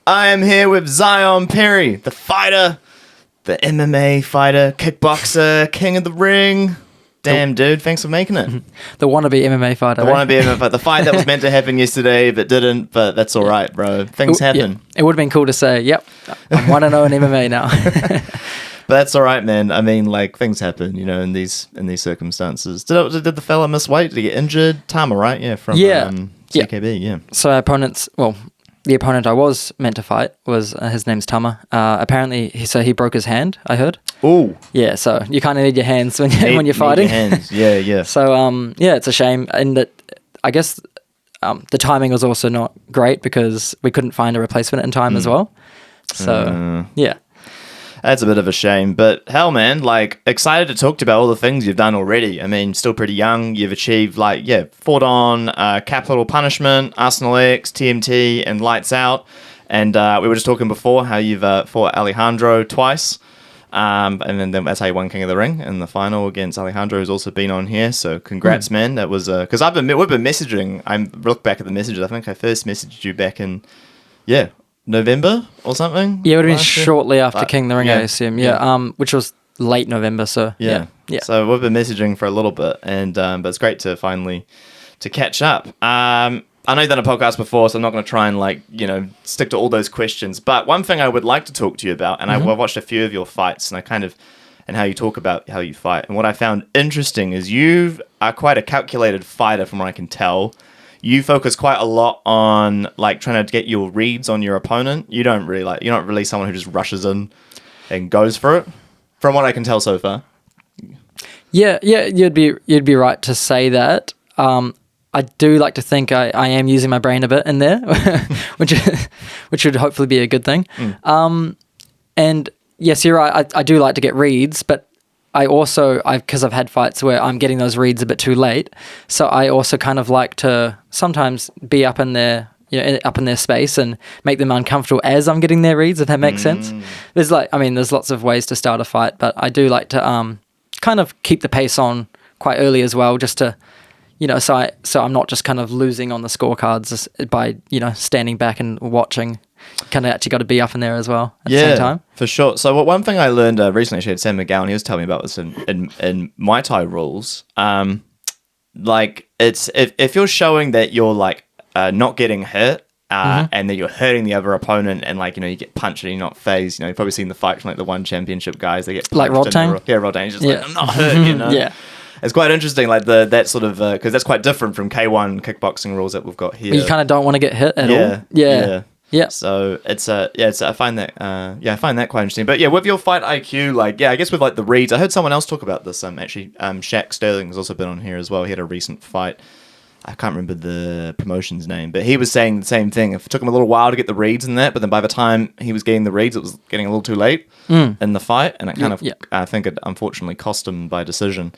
I am here with Zion Perry, the fighter, the MMA fighter, kickboxer, king of the ring. Damn, dude, thanks for making it. The wannabe MMA fighter. The wannabe MMA fighter. The fight that was meant to happen yesterday but didn't, but that's all right, bro. Things happen. Yeah. It would have been cool to say, yep, I'm 1-0 in MMA now. But that's all right, man. I mean, like, things happen, you know, in these circumstances. Did the fella miss weight? Did he get injured? Tama, right? Yeah, from CKB, yeah. So the opponent I was meant to fight was, his name's Tama. Apparently, he broke his hand, I heard. Ooh. Yeah, so you kind of need your hands when you're fighting. Need your hands. Yeah. So, it's a shame. And that, I guess, the timing was also not great because we couldn't find a replacement in time as well. So, yeah. That's a bit of a shame, but hell, man, like, excited to talk to you about all the things you've done already. I mean, still pretty young. You've achieved, fought on Capital Punishment, Arsenal X, TMT, and Lights Out. And we were just talking before how you've fought Alejandro twice. And then that's how you won King of the Ring in the final against Alejandro, who's also been on here. So congrats, man. That was because we've been messaging. I look back at the messages. I think I first messaged you back in November or something. Yeah, it would have been shortly after King of the Ring, I assume. Yeah, which was late November. So yeah. So we've been messaging for a little bit, and but it's great to finally catch up. I know you've done a podcast before, so I'm not going to try and stick to all those questions. But one thing I would like to talk to you about, and I've watched a few of your fights, and and how you talk about how you fight. And what I found interesting is you are quite a calculated fighter, from what I can tell. You focus quite a lot on trying to get your reads on your opponent. You don't really you're not really someone who just rushes in and goes for it, from what I can tell so far. Yeah, you'd be right to say that. I do like to think I am using my brain a bit in there, which would hopefully be a good thing. And yes, you're right. I do like to get reads, but I also, because I've had fights where I'm getting those reads a bit too late, so I also kind of like to sometimes be up in their space and make them uncomfortable as I'm getting their reads, if that makes sense. There's lots of ways to start a fight, but I do like to kind of keep the pace on quite early as well, just to, so I'm not just kind of losing on the scorecards by, standing back and watching. Kind of actually got to be up in there as well at the same time. For sure. So one thing I learned recently, actually, at Sam McGowan, he was telling me about this in Muay Thai rules. It's if you're showing that you're not getting hit and that you're hurting the other opponent, and you get punched and you're not phased. You've probably seen the fight from the one championship guys. They get punched like Rodtang. Rodtang. He's just I'm not hurt. Yeah. It's quite interesting, that sort of because that's quite different from K1 kickboxing rules that we've got here. You kind of don't want to get hit at all. Yeah. So it's I find that quite interesting. But yeah, with your fight IQ, I guess with the reads, I heard someone else talk about this. Shaq Sterling has also been on here as well. He had a recent fight. I can't remember the promotion's name, but he was saying the same thing. It took him a little while to get the reads in that, but then by the time he was getting the reads, it was getting a little too late in the fight, and it kind of I think it unfortunately cost him by decision.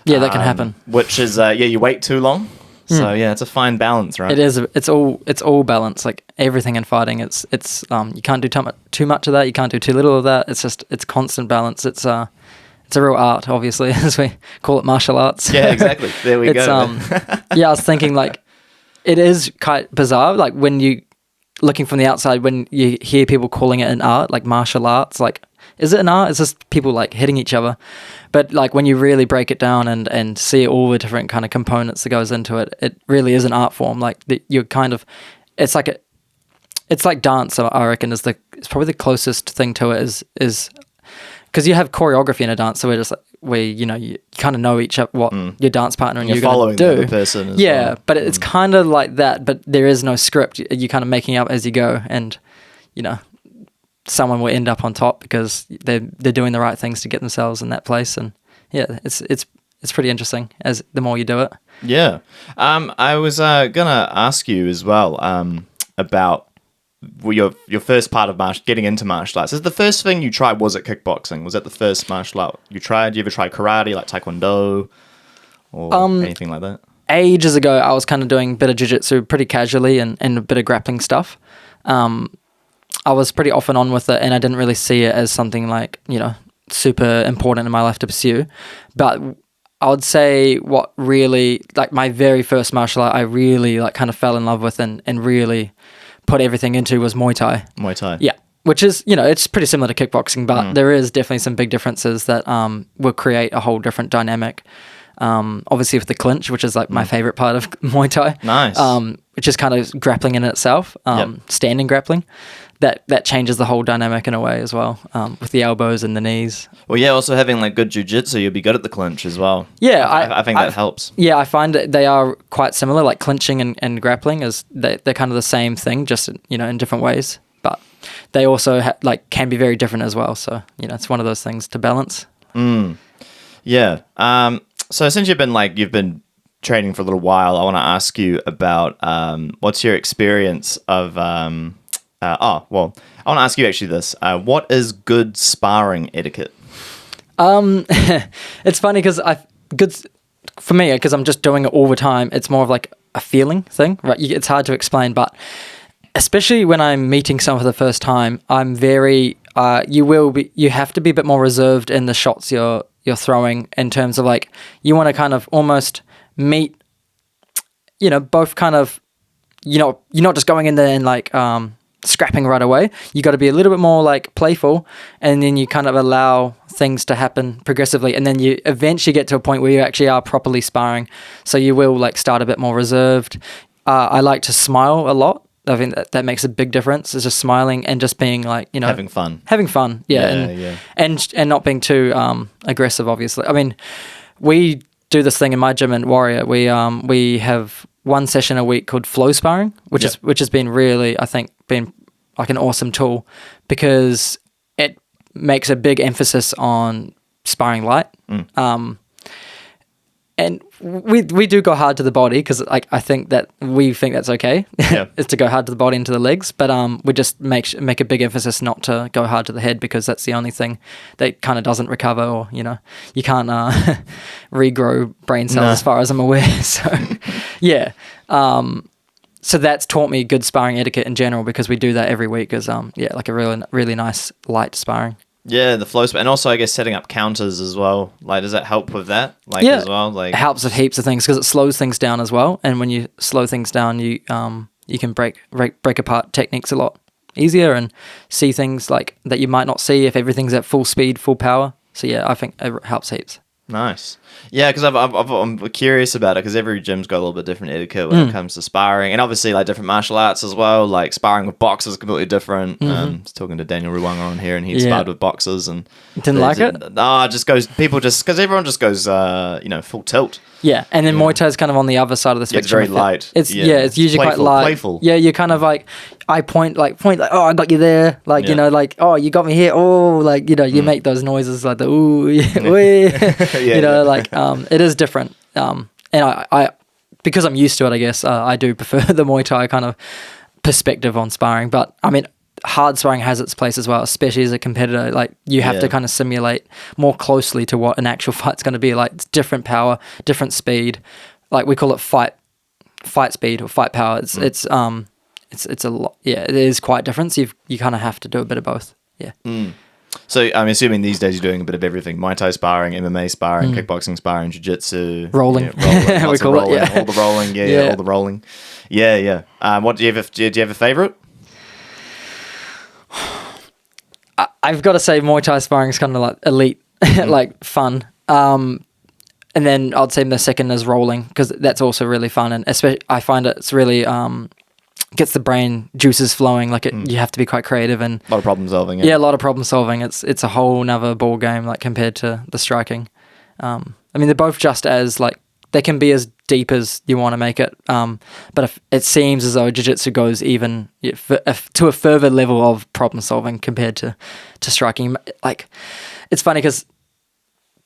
Yeah, that can happen. Which is you wait too long. So it's a fine balance, right? It is. It's all balance. Like everything in fighting, it's you can't do too much of that. You can't do too little of that. It's constant balance. It's a real art, obviously, as we call it, martial arts. Yeah, exactly. There we go. I was thinking it is quite bizarre. When you looking from the outside, when you hear people calling it an art, like martial arts, is it an art? It's just people hitting each other. But when you really break it down and see all the different kind of components that goes into it, it really is an art form. You're kind of, it's like dance. I reckon it's probably the closest thing to it is because you have choreography in a dance, so you kind of know what your dance partner and you're going to do. Following the person as well. But it's kind of like that. But there is no script. You're kind of making up as you go, and someone will end up on top because they're doing the right things to get themselves in that place. And yeah, it's pretty interesting as the more you do it. Yeah. I was gonna ask you as well about your first part of getting into martial arts. Is the first thing you tried, was it kickboxing? Was that the first martial art you tried? Did you ever try karate, like taekwondo or anything like that? Ages ago, I was kind of doing a bit of jiu-jitsu pretty casually and a bit of grappling stuff. I was pretty off and on with it, and I didn't really see it as something super important in my life to pursue. But I would say what really, my very first martial art, I really kind of fell in love with and really put everything into was Muay Thai. Muay Thai. Yeah, which is, it's pretty similar to kickboxing, but there is definitely some big differences that will create a whole different dynamic. Obviously with the clinch, which is like my favorite part of Muay Thai. Nice. Which is kind of grappling in itself, standing grappling. That changes the whole dynamic in a way as well, with the elbows and the knees. Well, yeah, also having like good jiu-jitsu, you'll be good at the clinch as well. Yeah, I think that helps. Yeah, I find that they are quite similar, like clinching and grappling they're kind of the same thing, just in different ways. But they also can be very different as well. So it's one of those things to balance. Yeah. So since you've been training for a little while, I want to ask you about what's your experience of. I want to ask you actually this. What is good sparring etiquette? It's funny because for me, because I'm just doing it all the time, it's more of like a feeling thing, right? It's hard to explain, but especially when I'm meeting someone for the first time, I'm very, you have to be a bit more reserved in the shots you're throwing, in terms of like, you want to kind of almost meet, both kind of, you're not just going in there and like, scrapping right away. You got to be a little bit more like playful, and then you kind of allow things to happen progressively, and then you eventually get to a point where you actually are properly sparring. So you will like start a bit more reserved. I like to smile a lot. I think that makes a big difference. It's just smiling and just being like, having fun. Yeah. And not being too aggressive, obviously. I mean, we do this thing in my gym in Warrior. We have one session a week called flow sparring, which has been really, I think, been like an awesome tool, because it makes a big emphasis on sparring light. And we do go hard to the body, because like I think that we think that's okay, is to go hard to the body and to the legs, but we just make a big emphasis not to go hard to the head, because that's the only thing that kind of doesn't recover, or you can't regrow brain cells as far as I'm aware. So yeah, so that's taught me good sparring etiquette in general, because we do that every week as like a really nice light sparring. Yeah, the flow, and also I guess setting up counters as well. Like, does that help with that? As well, like it helps with heaps of things, because it slows things down as well. And when you slow things down, you can break apart techniques a lot easier, and see things like that you might not see if everything's at full speed, full power. So yeah, I think it helps heaps. Nice. Yeah, because I'm curious about it, because every gym's got a little bit different etiquette when it comes to sparring, and obviously like different martial arts as well. Like sparring with boxers is completely different. I was talking to Daniel Ruanga on here, and he sparred with boxers and didn't like it. Because everyone just goes full tilt. Yeah, and then Muay Thai is kind of on the other side of the spectrum. It's very light. It's usually playful, quite light. Playful. Yeah, you're kind of like, I point like, oh, I got you there. Like, like, oh, you got me here. Oh, like, you make those noises like the, ooh, wee. It is different. And I because I'm used to it, I guess, I do prefer the Muay Thai kind of perspective on sparring. But I mean, hard sparring has its place as well, especially as a competitor. Like, you have to kind of simulate more closely to what an actual fight's going to be like. It's different power, different speed. Like, we call it fight speed or fight power. It's a lot. Yeah, it is quite different. So you kind of have to do a bit of both. Yeah. So I'm assuming these days you're doing a bit of everything: Muay Thai sparring, MMA sparring, kickboxing sparring, jiu-jitsu, rolling. We call it, all the rolling, all the rolling. Yeah. What do you have a favorite? I've got to say, Muay Thai sparring is kind of like elite, like fun. And then I'd say the second is rolling, because that's also really fun, and especially I find it's really gets the brain juices flowing. Like you have to be quite creative, and a lot of problem solving. Yeah, a lot of problem solving. It's a whole nother ball game, like compared to the striking. I mean, they're both just as like, they can be as deep as you want to make it. But if it seems as though jiu-jitsu goes even to a further level of problem solving compared to striking. Like, it's funny because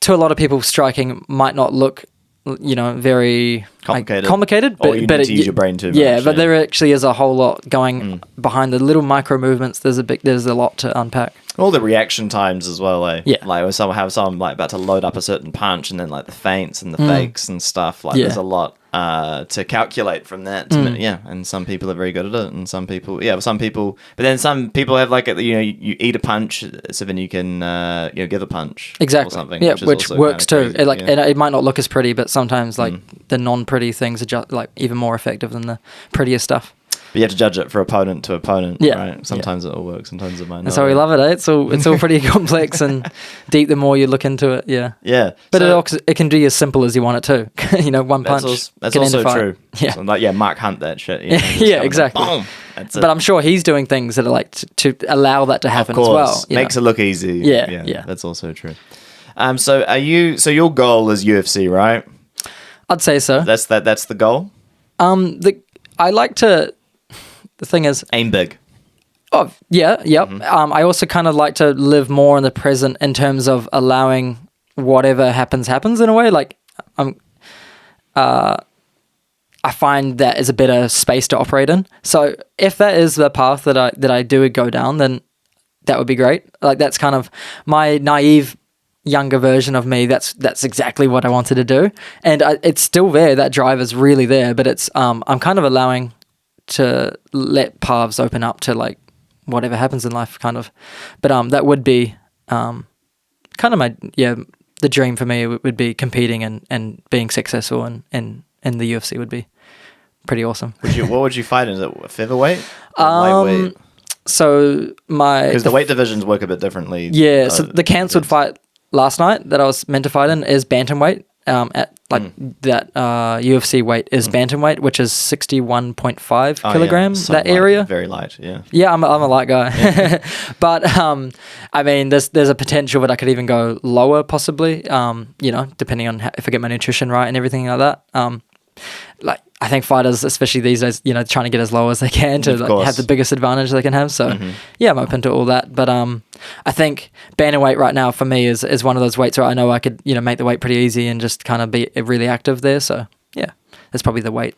to a lot of people, striking might not look, very complicated, or you need to use your brain too much. Yeah, but there actually is a whole lot going behind the little micro movements. There's a lot to unpack. All the reaction times as well, Yeah. Like when someone like about to load up a certain punch, and then like the feints and the fakes and stuff. Like there's a lot to calculate from that. And some people are very good at it, and some people, but then some people have like you eat a punch, so then you can give a punch, exactly, or something, which works too. Crazy. And it might not look as pretty, but sometimes like the non-pretty things are just like even more effective than the prettier stuff. you have to judge it for opponent to opponent, Yeah. right? Sometimes it'll work, sometimes it might not. That's how we love it, eh? It's all pretty complex and deep the more you look into it, yeah. Yeah. But it can be as simple as you want it to. One punch. That's can end also a fight. true. Yeah. So Mark Hunt that shit. Yeah, exactly. Boom. That's it. But I'm sure he's doing things that are like to allow that to happen of course. as well. Makes it look easy. Yeah. That's also true. So your goal is UFC, right? I'd say so. That's the goal? I like to. The thing is, Aim big. oh yeah, yep. I also kind of like to live more in the present in terms of allowing whatever happens in a way. Like I find that is a better space to operate in. So if that is the path that I do go down, then that would be great. Like that's kind of my naive younger version of me. That's exactly what I wanted to do, and it's still there. That drive is really there, but it's I'm kind of allowing to let paths open up to like whatever happens in life, kind of. But that would be kind of the dream for me would be competing and being successful in the UFC would be pretty awesome. What would you fight? Is it featherweight? Lightweight? So because the weight divisions work a bit differently. Yeah, so the cancelled fight last night that I was meant to fight in is bantamweight. At that UFC weight is bantamweight, which is 61.5 kilograms. So that light, area, very light. Yeah. Yeah, I'm a light guy, but I mean, there's a potential that I could even go lower, possibly. Depending on if I get my nutrition right and everything like that. Like I think fighters, especially these days, trying to get as low as they can to have the biggest advantage they can have. So yeah, I'm open to all that. But I think bantamweight right now for me is one of those weights where I know I could make the weight pretty easy and just kind of be really active there. So yeah, that's probably the weight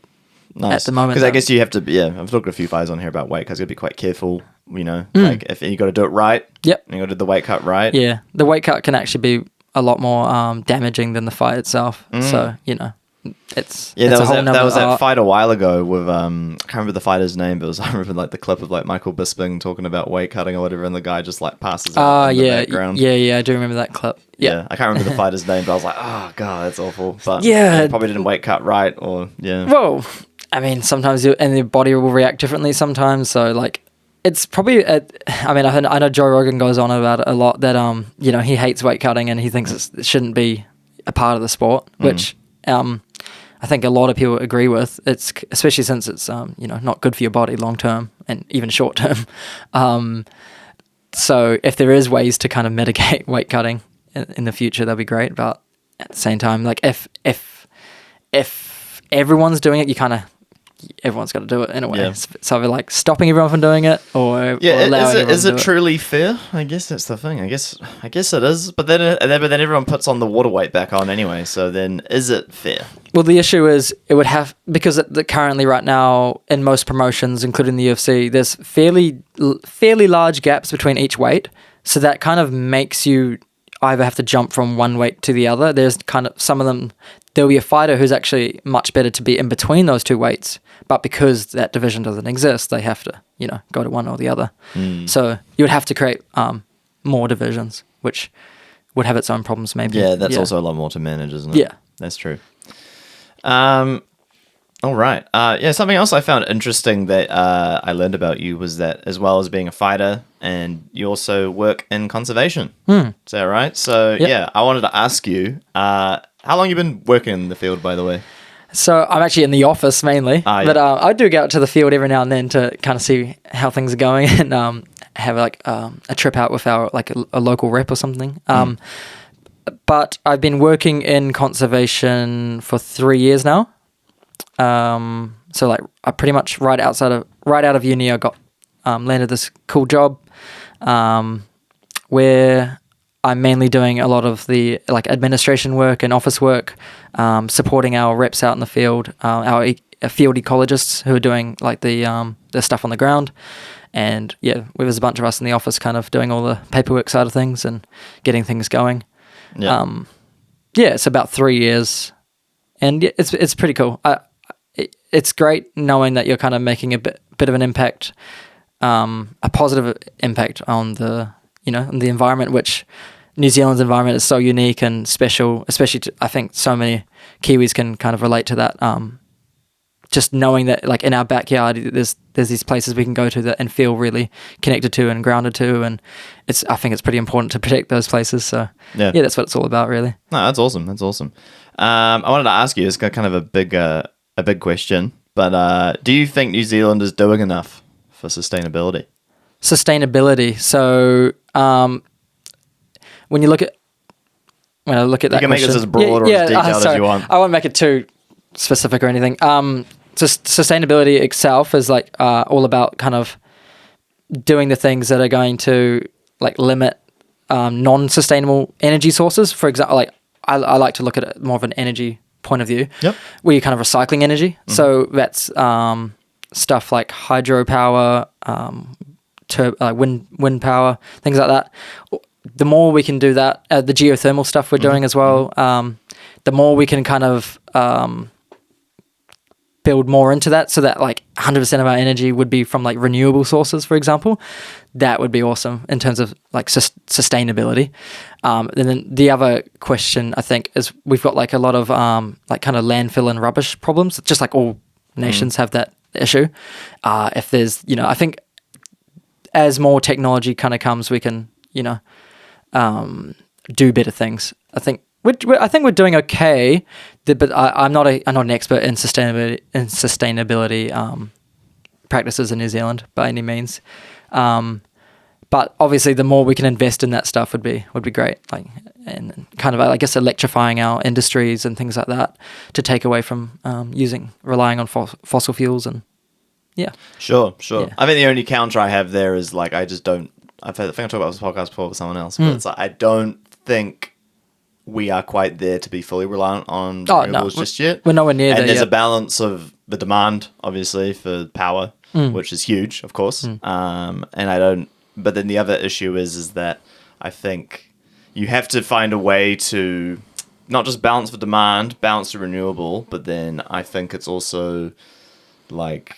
at the moment. Because I guess you have to. Yeah, I've talked to a few fighters on here about weight because you got to be quite careful. Like if you got to do it right. Yep. And you got to do the weight cut right. Yeah, the weight cut can actually be a lot more damaging than the fight itself. So that was that fight a while ago with I can't remember the fighter's name, but I remember like the clip of like Michael Bisping talking about weight cutting or whatever, and the guy just like passes out in the background. Yeah, I do remember that clip. Yeah, I can't remember the fighter's name, but I was like, oh god, that's awful. But yeah, probably didn't weight cut right, or yeah. Well, I mean, sometimes your body will react differently sometimes, so like. It's probably, I know Joe Rogan goes on about it a lot that, he hates weight cutting and he thinks it shouldn't be a part of the sport, which I think a lot of people agree with. It's especially since it's, not good for your body long term and even short term. So if there is ways to kind of mitigate weight cutting in the future, that'd be great. But at the same time, like if everyone's doing it, everyone's got to do it in a way. Yeah. So we're like stopping everyone from doing it, or allowing is it truly fair? I guess that's the thing. I guess it is, but then everyone puts on the water weight back on anyway. So then, is it fair? Well, the issue is it would have because currently right now in most promotions, including the UFC, there's fairly large gaps between each weight. So that kind of makes you either have to jump from one weight to the other. There's kind of some of them. There'll be a fighter who's actually much better to be in between those two weights, but because that division doesn't exist, they have to, go to one or the other. So you would have to create more divisions, which would have its own problems maybe. Yeah, that's also a lot more to manage, isn't it? Yeah. That's true. All right. Something else I found interesting that I learned about you was that as well as being a fighter, and you also work in conservation. Is that right? So, I wanted to ask you, how long have you been working in the field, by the way? So I'm actually in the office mainly, but I do go out to the field every now and then to kind of see how things are going and have like a trip out with our like a local rep or something. But I've been working in conservation for 3 years now. So like I pretty much right out of uni, I got landed this cool job where I'm mainly doing a lot of the like administration work and office work, supporting our reps out in the field, our field ecologists who are doing like the stuff on the ground. And there's a bunch of us in the office kind of doing all the paperwork side of things and getting things going. Yeah. It's about 3 years, and it's pretty cool. It's great knowing that you're kind of making a bit of an impact, a positive impact on the on the environment, which New Zealand's environment is so unique and special, especially I think so many Kiwis can kind of relate to that just knowing that like in our backyard there's these places we can go to that and feel really connected to and grounded to, and I think it's pretty important to protect those places. So yeah, that's what it's all about, really. No, that's awesome. I wanted to ask you, it's got kind of a big question, but do you think New Zealand is doing enough for sustainability? So when I look at that, you can make this as broad or as detailed as you want. I won't make it too specific or anything. Just sustainability itself is like all about kind of doing the things that are going to like limit non-sustainable energy sources. For example, like I like to look at it more of an energy point of view, where you're kind of recycling energy. Mm-hmm. So that's stuff like hydropower, wind power, things like that. The more we can do that, the geothermal stuff we're doing as well, the more we can kind of build more into that, so that like 100% of our energy would be from like renewable sources, for example. That would be awesome in terms of like sustainability. And then the other question, I think, is we've got like a lot of like kind of landfill and rubbish problems, just like all nations have that issue. If there's, I think as more technology kind of comes, we can, do better things. I think we're doing okay, but I'm not an expert in sustainability practices in New Zealand by any means. But obviously, the more we can invest in that stuff would be great. Like, and kind of, I guess, electrifying our industries and things like that to take away from relying on fossil fuels and yeah. Sure. Yeah. I think the only counter I have there is like I just don't. I think I talked about this podcast before with someone else, but it's like I don't think we are quite there to be fully reliant on renewables just yet. We're nowhere near there. And there's yet. a balance of the demand, obviously, for power, which is huge, of course. But then the other issue is that I think you have to find a way to not just balance the demand, balance the renewable, but then I think it's also like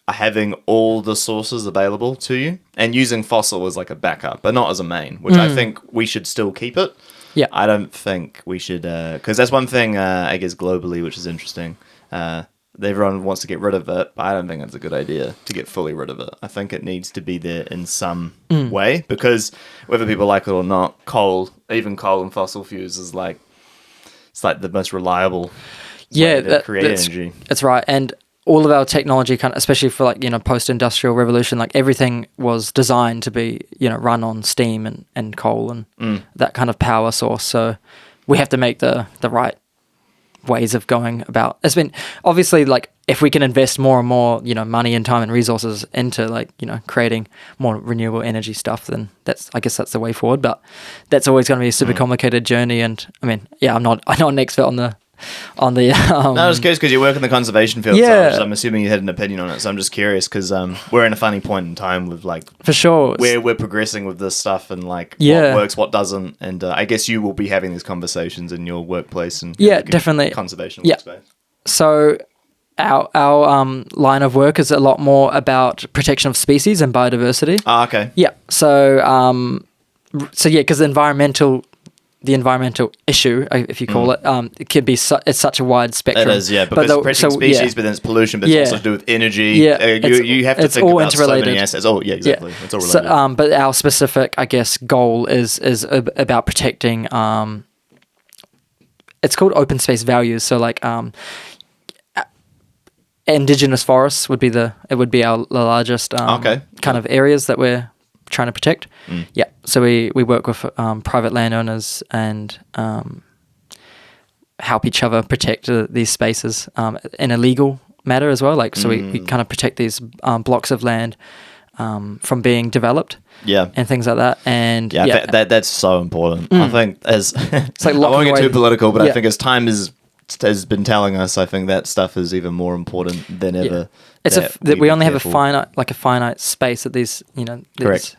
having all the sources available to you and using fossil as like a backup, but not as a main, which I think we should still keep it. Yeah. I don't think we should, because that's one thing, I guess, globally, which is interesting. Everyone wants to get rid of it, but I don't think it's a good idea to get fully rid of it. I think it needs to be there in some way, because whether people like it or not, even coal and fossil fuels is like, it's like the most reliable way to create energy. That's right. And all of our technology, kind of, especially for like, post-industrial revolution, like everything was designed to be, run on steam and coal and that kind of power source. So we have to make the right ways of going about. It's been obviously like if we can invest more and more, money and time and resources into like, creating more renewable energy stuff, then I guess that's the way forward. But that's always going to be a super complicated journey. And I mean, yeah, I'm not an expert on the no, I was curious because you work in the conservation field, so I'm assuming you had an opinion on it. So I'm just curious because we're in a funny point in time with like for sure where we're progressing with this stuff and like what works, what doesn't, and I guess you will be having these conversations in your workplace and definitely conservation workspace. So our line of work is a lot more about protection of species and biodiversity. Okay. Yeah. So because the environmental issue, if you call it, it could be it's such a wide spectrum. It is, yeah, because protecting species, but then it's pollution, but it's also to do with energy. Yeah, you have to think about so many assets. Oh, yeah, exactly. Yeah. It's all related. So, but our specific, I guess, goal is about protecting. It's called open space values. So, like, Indigenous forests would be our largest kind of areas that we're trying to protect. Yeah, so we work with private landowners and help each other protect these spaces in a legal matter as well. Like, so we kind of protect these blocks of land from being developed. Yeah, and things like that. And that's so important. I think it's like I won't get too political, but I think as time has been telling us, I think that stuff is even more important than ever. It's that we only have a finite space that these correct.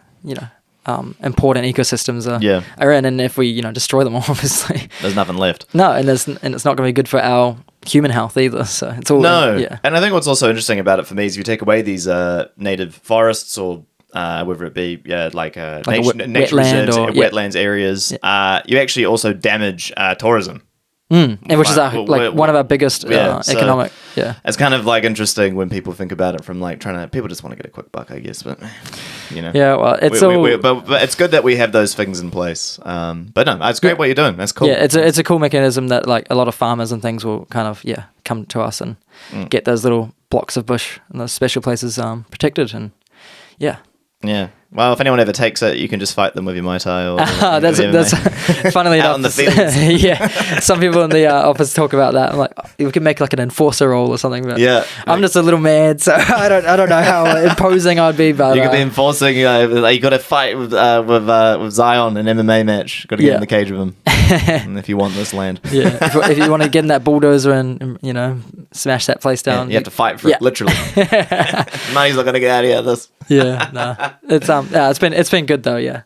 Important ecosystems are in, and if we destroy them all, obviously there's nothing left. No, and it's not going to be good for our human health either. So it's all And I think what's also interesting about it for me is if you take away these native forests or whether it be nature reserves, wetlands areas, you actually also damage tourism. And which is one of our biggest so economic. Yeah, it's kind of like interesting when people think about it from like people just want to get a quick buck, I guess. But Yeah, well, it's but it's good that we have those things in place. But no, it's great what you're doing. That's cool. Yeah, it's a cool mechanism that like a lot of farmers and things will kind of come to us and get those little blocks of bush and those special places protected and yeah. Yeah. Well, if anyone ever takes it, you can just fight them with your Muay Thai or that's funnily enough. Out in the fields. Yeah. Some people in the office talk about that. I'm like, we can make like an enforcer role or something. But yeah. I'm just a little mad, so I don't know how imposing I'd be. But you could be enforcing. You got to fight with Zion in an MMA match. Got to get in the cage with him. If you want this land. Yeah. If you want to get in that bulldozer and smash that place down, you have to fight for it. Literally. Money's not gonna get out of this. Yeah. No. It's been good though. Yeah.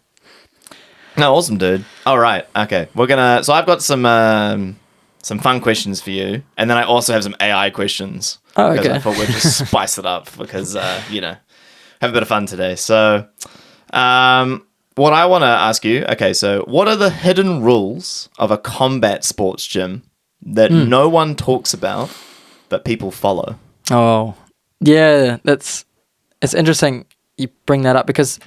No, awesome, dude. All right. Okay. So I've got some fun questions for you, and then I also have some AI questions. Oh, okay. Because I thought we'd just spice it up because have a bit of fun today. So, what I want to ask you, okay, so what are the hidden rules of a combat sports gym that no one talks about but people follow? Oh, yeah, it's interesting you bring that up because...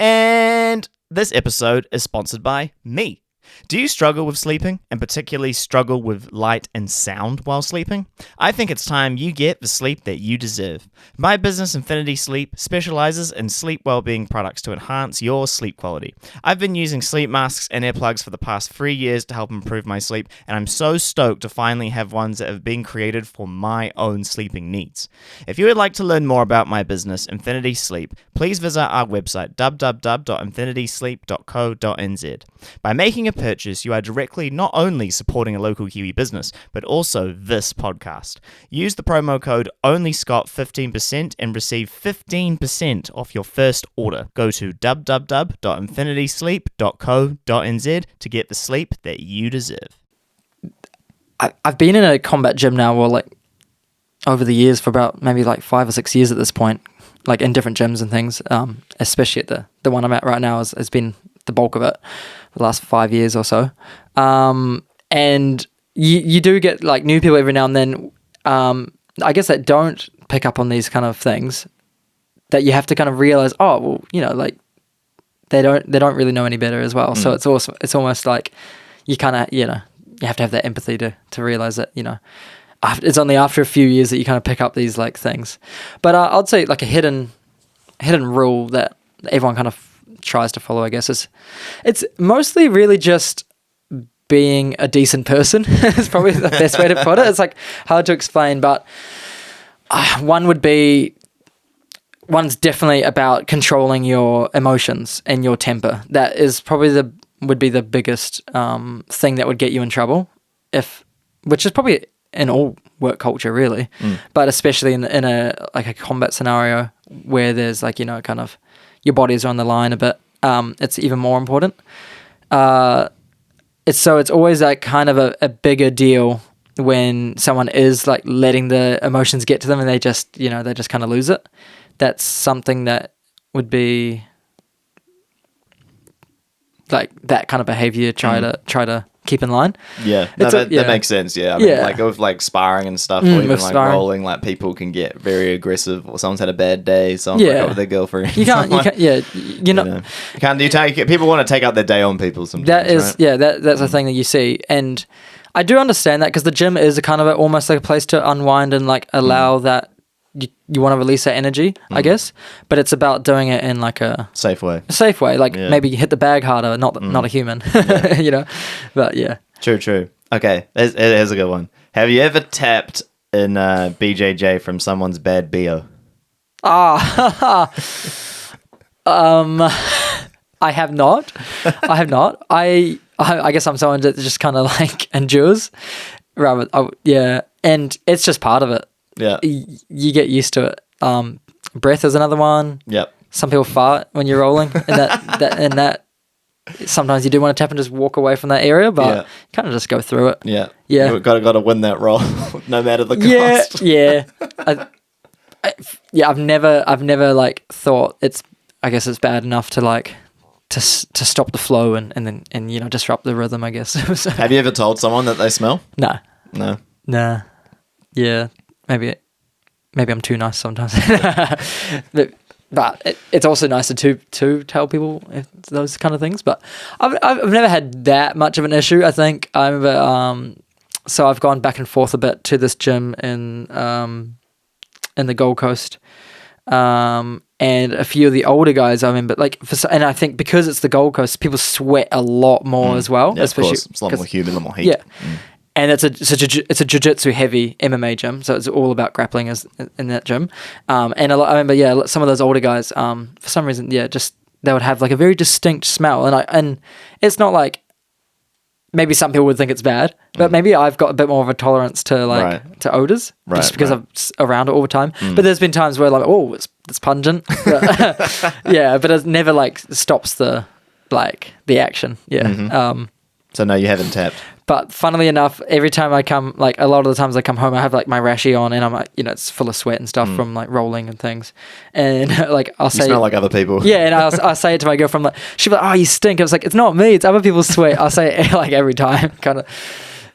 And this episode is sponsored by me. Do you struggle with sleeping, and particularly struggle with light and sound while sleeping? I think it's time you get the sleep that you deserve. My business, Infinity Sleep, specializes in sleep well-being products to enhance your sleep quality. I've been using sleep masks and earplugs for the past 3 years to help improve my sleep, and I'm so stoked to finally have ones that have been created for my own sleeping needs. If you would like to learn more about my business, Infinity Sleep, please visit our website, www.infinitysleep.co.nz. By making a purchase, you are directly not only supporting a local Kiwi business, but also this podcast. Use the promo code ONLYSCOTT15% and receive 15% off your first order. Go to www.infinitysleep.co.nz to get the sleep that you deserve. I've been in a combat gym now, over the years for about maybe 5 or 6 years at this point, in different gyms and things, especially at the one I'm at right now has been the bulk of it for the last 5 years or so. And you do get new people every now and then, I guess, that don't pick up on these kind of things, that you have to kind of realize, they don't really know any better as well. So it's almost like you kind of, you have to have that empathy to realize that, it's only after a few years that you kind of pick up these things. But I'd say a hidden rule that everyone kind of tries to follow, I guess, is it's mostly really just being a decent person. It's probably the best way to put it. It's hard to explain, but one's definitely about controlling your emotions and your temper. That is probably would be the biggest thing that would get you in trouble, which is probably in all work culture really, but especially in a a combat scenario where there's kind of your bodies are on the line a bit, it's even more important. It's always kind of a bigger deal when someone is letting the emotions get to them and they just kind of lose it. That's something that would be that kind of behavior. Try to keep in line. Yeah, that makes sense. Yeah, I mean, with sparring and stuff, or even rolling, people can get very aggressive. Or someone's had a bad day, someone broke up with their girlfriend. You can't. People want to take out their day on people sometimes. That is, right? that's a thing that you see, and I do understand that because the gym is a kind of almost a place to unwind and allow that. You want to release that energy, I guess, but it's about doing it in a safe way. Maybe hit the bag harder, not a human, But yeah. True. Okay, here's a good one. Have you ever tapped in BJJ from someone's bad BO? I have not. I guess I'm someone that just kind of endures, and it's just part of it. Yeah, you get used to it. Breath is another one. Yep. Some people fart when you're rolling, and that sometimes you do want to tap and just walk away from that area, but you kind of just go through it. Yeah. Yeah. You've got to win that roll, no matter the cost. Yeah. I've never thought I guess it's bad enough to to stop the flow and then disrupt the rhythm, I guess. So, Have you ever told someone that they smell? no. No. Yeah, maybe I'm too nice sometimes. but it's also nicer to tell people those kind of things. But I've never had that much of an issue. I think I remember. So I've gone back and forth a bit to this gym in the Gold Coast, and a few of the older guys I remember, and I think because it's the Gold Coast, people sweat a lot more as well. Yeah, especially of course. It's a lot more humid, a lot more heat. Yeah. And it's a jiu-jitsu heavy MMA gym, so it's all about grappling in that gym. And I remember, some of those older guys, for some reason, just they would have like a very distinct smell, and it's not like maybe some people would think it's bad, but maybe I've got a bit more of a tolerance to to odors, just because I'm around it all the time. But there's been times where it's pungent, but, but it never like stops the action. Yeah. So no, you haven't tapped. But funnily enough, every time I come, a lot of the times I come home, I have my rashie on, and I'm it's full of sweat and stuff from rolling and things, and I'll say, you smell like other people. Yeah, and I'll say it to my girlfriend, she'll be like, "Oh, you stink." I was like, "It's not me, it's other people's sweat." I'll say it every time, kind of.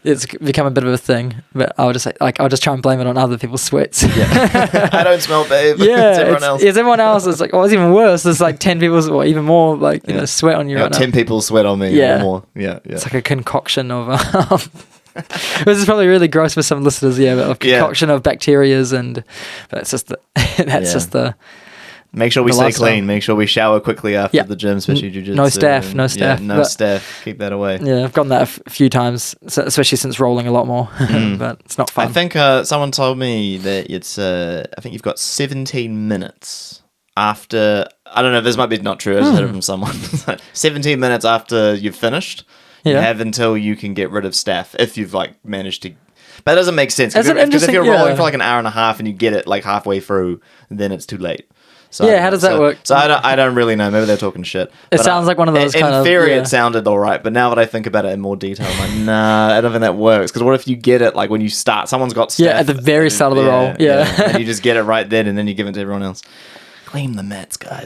It's become a bit of a thing, but I'll just say, I'll just try and blame it on other people's sweats. Yeah. I don't smell, babe. Yeah, it's everyone else. It's everyone else. It's it's even worse. There's 10 people's, or even more, sweat on you right now. 10 people sweat on me or more. Yeah. It's like a concoction of... this is probably really gross for some listeners, but a concoction of bacterias, but it's just just the... Make sure we stay clean. Make sure we shower quickly after the gym, especially jiu-jitsu. No staph. Yeah, no staph. Keep that away. Yeah, I've gotten that a few times, especially since rolling a lot more. But it's not fun. I think someone told me that it's. I think you've got 17 minutes after. I don't know. This might be not true. I just heard it from someone. 17 minutes after you've finished, you have until you can get rid of staph if you've managed to. But that doesn't make sense because if you're rolling for an hour and a half and you get it halfway through, then it's too late. So, how does that work? So I don't really know. Maybe they're talking shit. It sounds like one of those in kind of... theory, it sounded all right, but now that I think about it in more detail, I'm like, nah, I don't think that works. Because what if you get it when you start? Someone's got staph. Yeah, at the very start of the roll. Yeah. And you just get it right then, and then you give it to everyone else. Clean the mats, guys.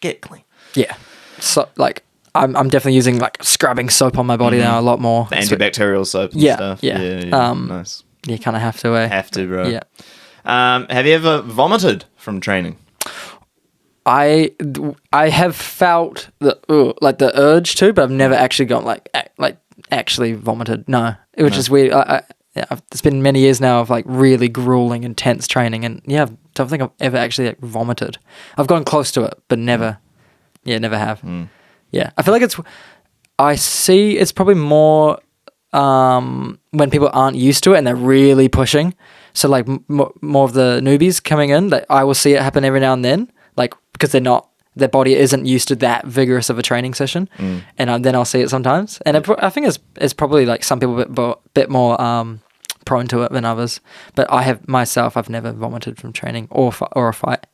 Get clean. Yeah. So, I'm definitely using scrubbing soap on my body now a lot more. The antibacterial soap and stuff. Yeah. Nice. You kind of have to. Have to, bro. Yeah. Have you ever vomited from training? I have felt the urge to, but I've never actually gone actually vomited. No, which is weird. It's been many years now of really grueling, intense training, and I don't think I've ever actually vomited. I've gone close to it, but never. Never have. Yeah, I feel like it's probably more when people aren't used to it and they're really pushing. So more of the newbies coming in, I will see it happen every now and then. Because their body isn't used to that vigorous of a training session, and then I'll see it sometimes. And I think it's probably some people a bit more prone to it than others. But I've never vomited from training or a fight.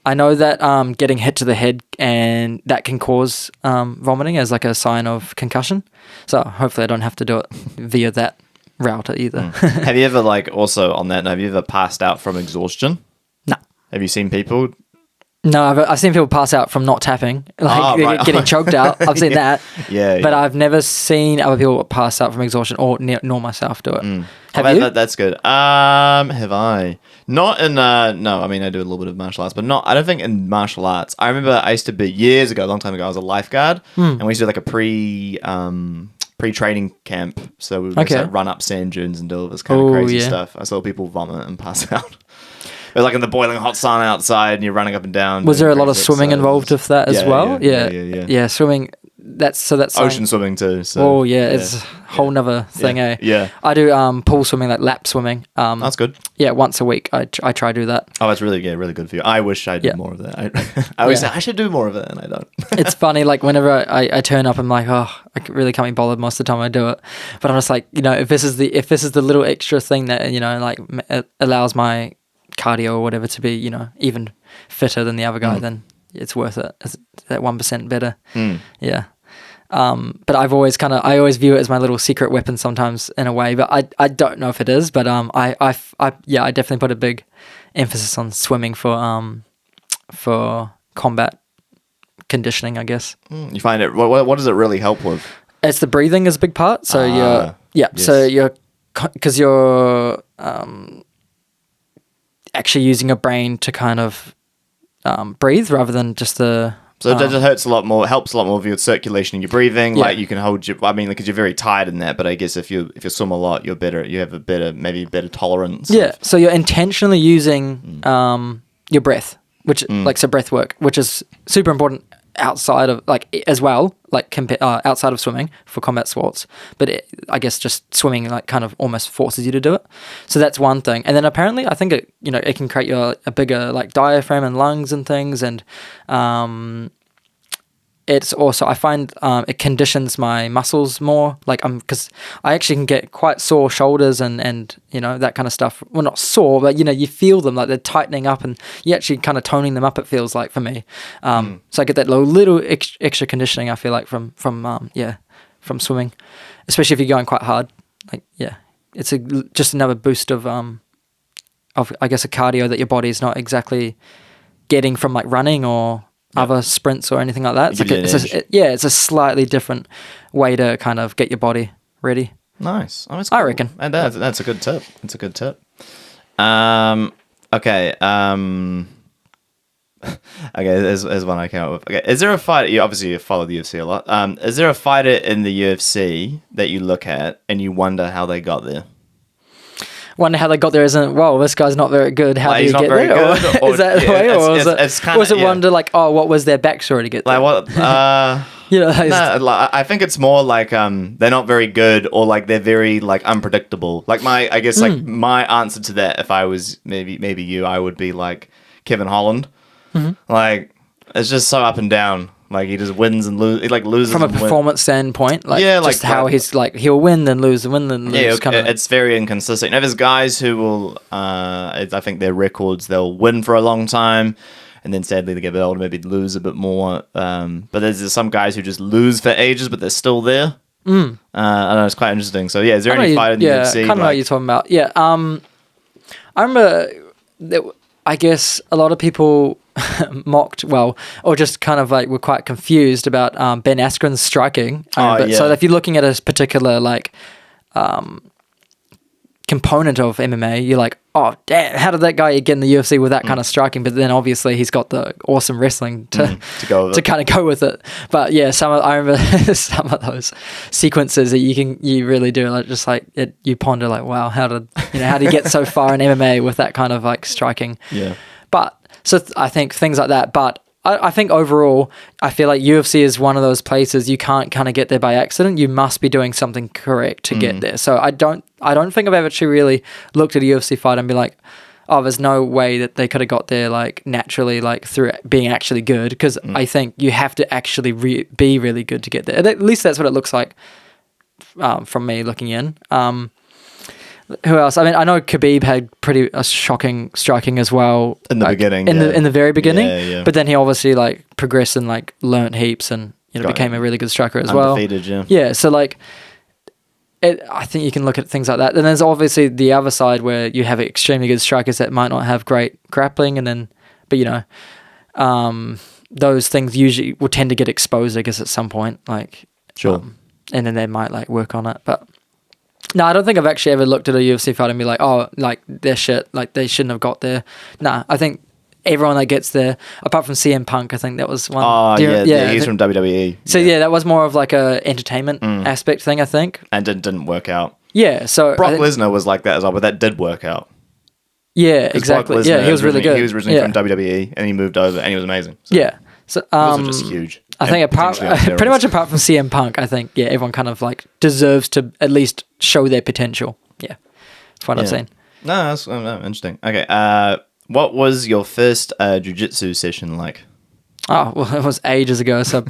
I know that getting hit to the head and that can cause vomiting as a sign of concussion. So hopefully I don't have to do it via that route either. Have you ever also on that note, have you ever passed out from exhaustion? No. Have you seen people? No, I've seen people pass out from not tapping, getting choked out. I've seen that. But I've never seen other people pass out from exhaustion nor myself do it. Have you? That's good. Have I? Not in, no, I mean, I do a little bit of martial arts, but I don't think in martial arts. I remember I used to be, years ago, a long time ago, I was a lifeguard, and we used to do a pre-training camp. So we would just run up sand dunes and do all this kind of crazy stuff. I saw people vomit and pass out. It was in the boiling hot sun outside, and you're running up and down. Was there a lot of swimming involved with that as well? Yeah, swimming. That's ocean swimming too. So, it's a whole nother thing. Yeah. I do pool swimming, lap swimming. That's good. Yeah, once a week I try to do that. Oh, that's really good for you. I wish I did more of that. I always say I should do more of it, and I don't. It's funny, whenever I turn up, I'm like, oh, I really can't be bothered most of the time I do it. But I'm just if this is the little extra thing that it allows my cardio or whatever to be even fitter than the other guy, then it's worth it. It's that 1% better. Yeah. But I always view it as my little secret weapon sometimes in a way, but I don't know if it is, but I definitely put a big emphasis on swimming for combat conditioning, I guess. You find it. What does it really help with? It's the breathing is a big part. So Yes. so because you're actually using your brain to kind of breathe rather than just the. So it just helps a lot more with your circulation and your breathing. Yeah. Like you can hold because you're very tired in that. But I guess if you swim a lot, you're better. You have maybe better tolerance. Yeah. So you're intentionally using your breath, which so breath work, which is super important outside of as well, outside of swimming for combat sports. But I guess just swimming kind of almost forces you to do it. So that's one thing. And then apparently, I think it can create a bigger diaphragm and lungs and things, and it's also, I find it conditions my muscles more. Because I actually can get quite sore shoulders and that kind of stuff. Well, not sore, but you feel them they're tightening up, and you actually kind of toning them up. It feels like for me. So I get that little extra conditioning. I feel like from swimming, especially if you're going quite hard. It's just another boost of I guess a cardio that your body's not exactly getting from running or other sprints or anything like that. It's a slightly different way to kind of get your body ready. Nice. Oh, that's cool. I reckon. And that's a good tip. It's a good tip. Okay. Okay, there's one I came up with. Okay, is there a fighter? You follow the UFC a lot. Is there a fighter in the UFC that you look at and you wonder how they got there? Wonder how they got there isn't, well, this guy's not very good. How did he get there? Or, is that the way? Or is it wonder what was their backstory to get there? I think it's more they're not very good, or they're very unpredictable. My answer to that, if I was maybe you, I would be Kevin Holland. Mm-hmm. It's just so up and down. He just wins and loses from a performance standpoint. How he's he'll win then lose, win then lose. Yeah, it's very inconsistent. There's guys who will, I think their records, they'll win for a long time, and then sadly they get a bit older, maybe lose a bit more. But there's some guys who just lose for ages, but they're still there. I don't know, it's quite interesting. So is there any fight in the UFC? Yeah, kind of know what you're talking about. Yeah, I remember that. I guess a lot of people mocked, or just kind of were quite confused about Ben Askren's striking. So if you're looking at a particular component of MMA, you're like, oh damn, how did that guy get in the UFC with that kind of striking? But then obviously he's got the awesome wrestling to kind of go with it. But yeah, I remember some of those sequences that you really do you ponder wow, how did he get so far in MMA with that kind of striking? Yeah. But so I think things like that. But I think overall, I feel like UFC is one of those places you can't kind of get there by accident. You must be doing something correct to get there. So I don't think I've ever actually really looked at a UFC fight and be like, oh, there's no way that they could have got there naturally through being actually good. Because I think you have to actually be really good to get there. At least that's what it looks like from me looking in. Who else? I mean, I know Khabib had pretty shocking striking as well in the beginning. In the very beginning, yeah. But then he obviously progressed and learnt heaps and became a really good striker as well. Undefeated, yeah. Yeah, so I think you can look at things like that. Then there's obviously the other side where you have extremely good strikers that might not have great grappling, but those things usually will tend to get exposed, I guess, at some point. Sure. And then they might work on it, but. No, I don't think I've actually ever looked at a UFC fight and be like, oh, they're shit, they shouldn't have got there. Nah, I think everyone that gets there, apart from CM Punk, I think that was one. Oh, he's from WWE. So that was more of a entertainment aspect thing, I think. And didn't work out. Yeah, so... Brock Lesnar was like that as well, but that did work out. Yeah, exactly. Brock Lesnar, he was really good. He was originally from WWE, and he moved over, and he was amazing. So. Yeah. So, those are just huge. I think pretty much apart from CM Punk, I think, everyone kind of deserves to at least show their potential. Yeah. That's what I'm saying. No, that's interesting. Okay. What was your first jiu-jitsu session like? Oh, well, it was ages ago, so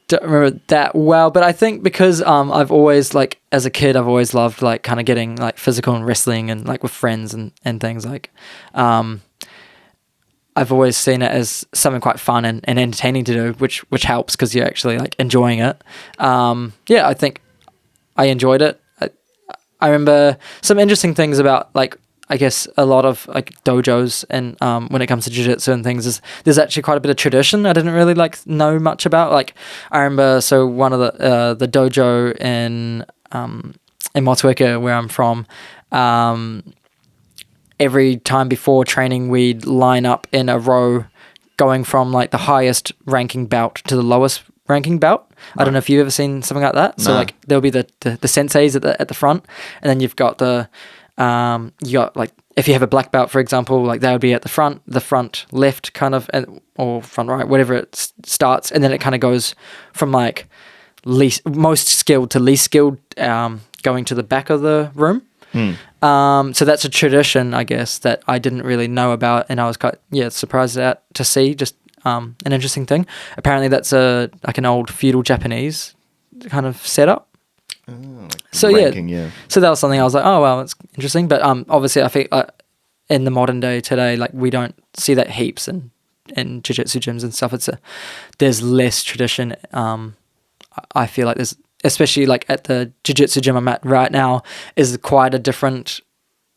don't remember that well. But I think because I've always, as a kid, I've always loved, kind of getting, physical and wrestling and, with friends and things I've always seen it as something quite fun and entertaining to do, which helps because you're actually enjoying it. I think I enjoyed it. I remember some interesting things about I guess a lot of like dojos and when it comes to jiu-jitsu and things is there's actually quite a bit of tradition I didn't really like know much about. Like I remember, so one of the dojo in Motueka where I'm from, every time before training we'd line up in a row going from like the highest ranking belt to the lowest ranking belt. I don't know if you've ever seen something like that. So like there'll be the senseis at the front, and then you've got you got like, if you have a black belt, for example, like they would be at the front left kind of, or front right, whatever it starts, and then it kind of goes from like most skilled to least skilled, going to the back of the room. So that's a tradition, I guess, that I didn't really know about, and I was quite surprised to see. Just an interesting thing. Apparently, that's like an old feudal Japanese kind of setup. Like So ranking, so that was something I was like, oh well, that's interesting. But obviously, I think in the modern day today, like we don't see that heaps in jiu-jitsu gyms and stuff. There's less tradition. I feel like there's, especially like at the jiu-jitsu gym I'm at right now, is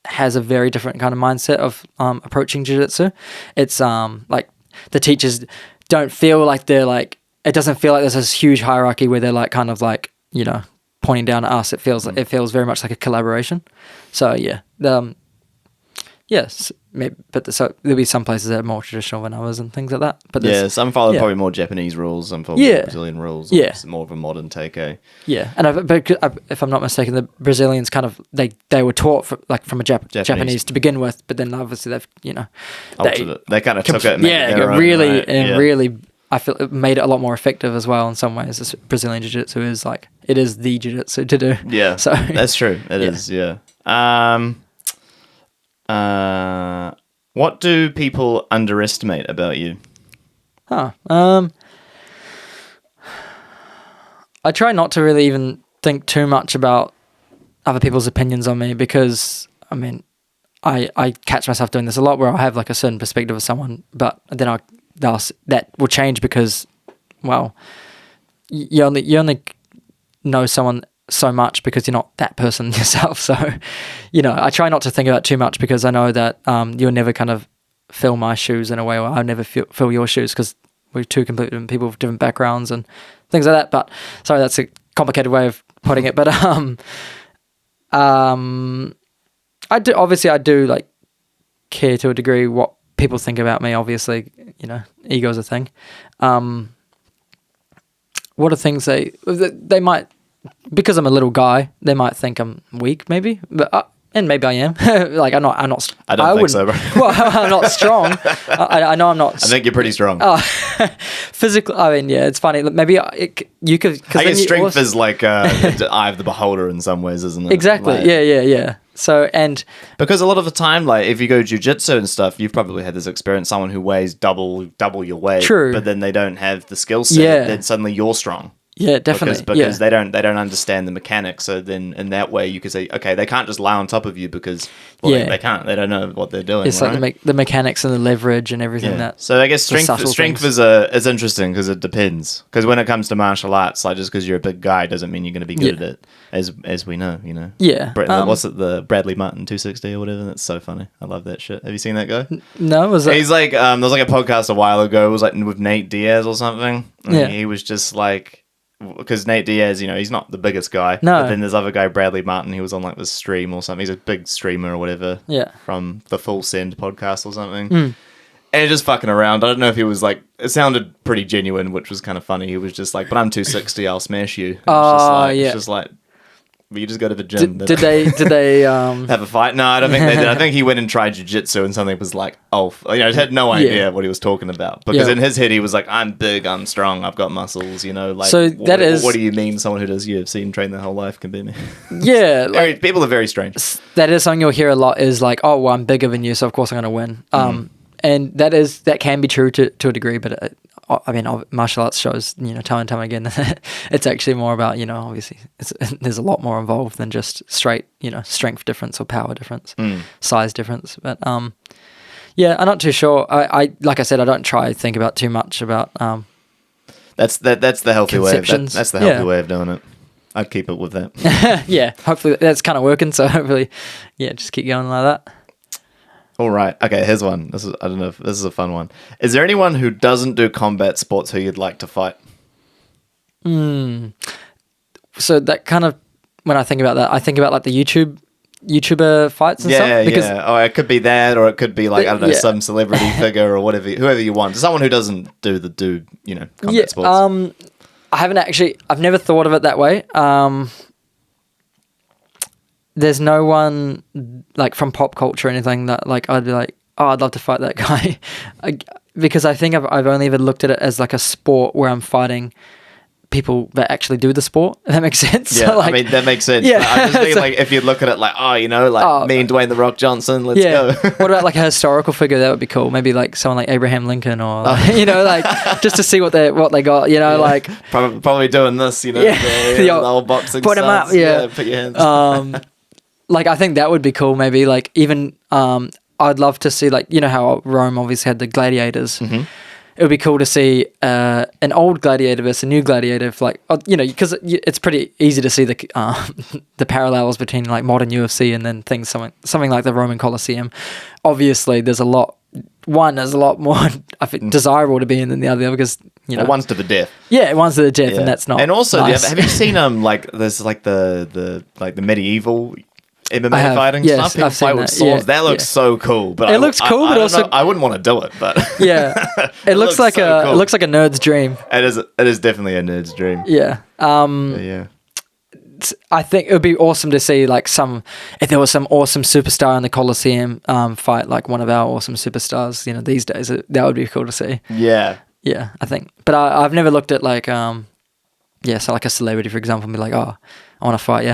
has a very different kind of mindset of approaching jiu-jitsu. It's like the teachers don't feel like they're like, it doesn't feel like there's this huge hierarchy where they're like kind of like, pointing down at us. It feels very much like a collaboration. So yes, maybe, but so there'll be some places that are more traditional than others and things like that. But some follow probably more Japanese rules, some follow Brazilian rules. It's more of a modern take, eh? Yeah, and if I'm not mistaken, the Brazilians kind of they were taught from a Japanese to begin with, but then obviously they've they kind of took it, and really. I feel it made it a lot more effective as well in some ways. This Brazilian jiu-jitsu is like, it is the jiu-jitsu to do. Yeah, so that's true. It is. Yeah. What do people underestimate about you? I try not to really even think too much about other people's opinions on me, because I mean, I catch myself doing this a lot where I have like a certain perspective of someone, but then that will change because, well, you only know someone so much because you're not that person yourself. So, I try not to think about it too much, because I know that you'll never kind of fill my shoes in a way, or I'll never fill your shoes, because we're two completely different people with different backgrounds and things like that. But sorry, that's a complicated way of putting it. But I do like care to a degree what people think about me. Obviously, ego's a thing. What are things they might, because I'm a little guy, they might think I'm weak, maybe, but and maybe I am. Like I'm not. I don't think so, bro. Well, I'm not strong. I know I'm not. I think you're pretty strong. Physically, I mean, it's funny. Maybe you could. I guess strength is like the eye of the beholder in some ways, isn't it? Exactly. Like, yeah. So, and because a lot of the time, like if you go jiu-jitsu and stuff, you've probably had this experience, someone who weighs double your weight, true, but then they don't have the skill set, then suddenly you're strong. Yeah, definitely. Because they don't understand the mechanics. So then in that way you could say, okay, they can't just lie on top of you because they can't. They don't know what they're doing. It's right? like the mechanics and the leverage and everything that. So I guess strength is interesting because it depends. Because when it comes to martial arts, like just because you're a big guy doesn't mean you're going to be good at it, as we know, Yeah. What's it, the Bradley Martin 260 or whatever? That's so funny. I love that shit. Have you seen that guy? No, He's like there was like a podcast a while ago. It was like with Nate Diaz or something. And he was just like, because Nate Diaz, he's not the biggest guy. No. But then there's other guy, Bradley Martin, he was on like this stream or something. He's a big streamer or whatever. Yeah. From the Full Send podcast or something. And just fucking around. I don't know if he was like, it sounded pretty genuine, which was kind of funny. He was just like, but I'm 260, I'll smash you. It's just like, but you just go to the gym. Did they have a fight? No, I don't think they did. I think he went and tried jiu-jitsu and something was like, had no idea what he was talking about. Because in his head he was like, I'm big, I'm strong, I've got muscles, like. So what do you mean someone who does UFC and train their whole life can beat me? Yeah. Like, people are very strange. That is something you'll hear a lot, is like, oh, well, I'm bigger than you, so of course I'm going to win. And that can be true to a degree, but I mean, martial arts shows, time and time again, it's actually more about, obviously, there's a lot more involved than just straight, strength difference or power difference, size difference. But I'm not too sure. I like I said, I don't try to think about too much about. That's the healthy way. That's the healthy way of doing it. I'd keep it with that. Yeah, hopefully that's kind of working. So hopefully, just keep going like that. All right. Okay, here's one. I don't know if this is a fun one. Is there anyone who doesn't do combat sports who you'd like to fight? So that kind of, when I think about that, I think about like the YouTuber fights and stuff. Yeah. Or it could be that, or it could be like, I don't know, some celebrity figure or whatever, whoever you want. Someone who doesn't do combat sports. I've never thought of it that way. There's no one like from pop culture or anything that like I'd be like, oh, I'd love to fight that guy. Because I think I've only ever looked at it as like a sport where I'm fighting people that actually do the sport. If that makes sense. Yeah, So, like, I mean, that makes sense. Yeah. But I'm just thinking, like, if you look at it like, me and Dwayne The Rock Johnson, let's go. What about like a historical figure? That would be cool. Maybe like someone like Abraham Lincoln or, like, just to see what they got, like. Probably doing this, the old boxing put him up, put your hands. Like, I think that would be cool. Maybe like even, I'd love to see like, how Rome obviously had the gladiators. Mm-hmm. It would be cool to see an old gladiator versus a new gladiator, because it's pretty easy to see the parallels between like modern UFC and then something like the Roman Colosseum. Obviously, there's a lot more I think desirable to be in than the other because one's to the death. Yeah, one's to the death, and that's not. And also, nice. have you seen like there's like the medieval MMA fighting yes, stuff? People I've seen fight with that. swords. Yeah, that looks so cool. But it looks cool, but also I wouldn't want to do it. But yeah, it looks like so cool. it looks like a nerd's dream. It is definitely a nerd's dream. Yeah. Yeah. I think it would be awesome to see like if there was some awesome superstar in the Colosseum fight like one of our awesome superstars. These days that would be cool to see. Yeah. Yeah, I think. But I've never looked at like so like a celebrity, for example, and be like, oh, I want to fight,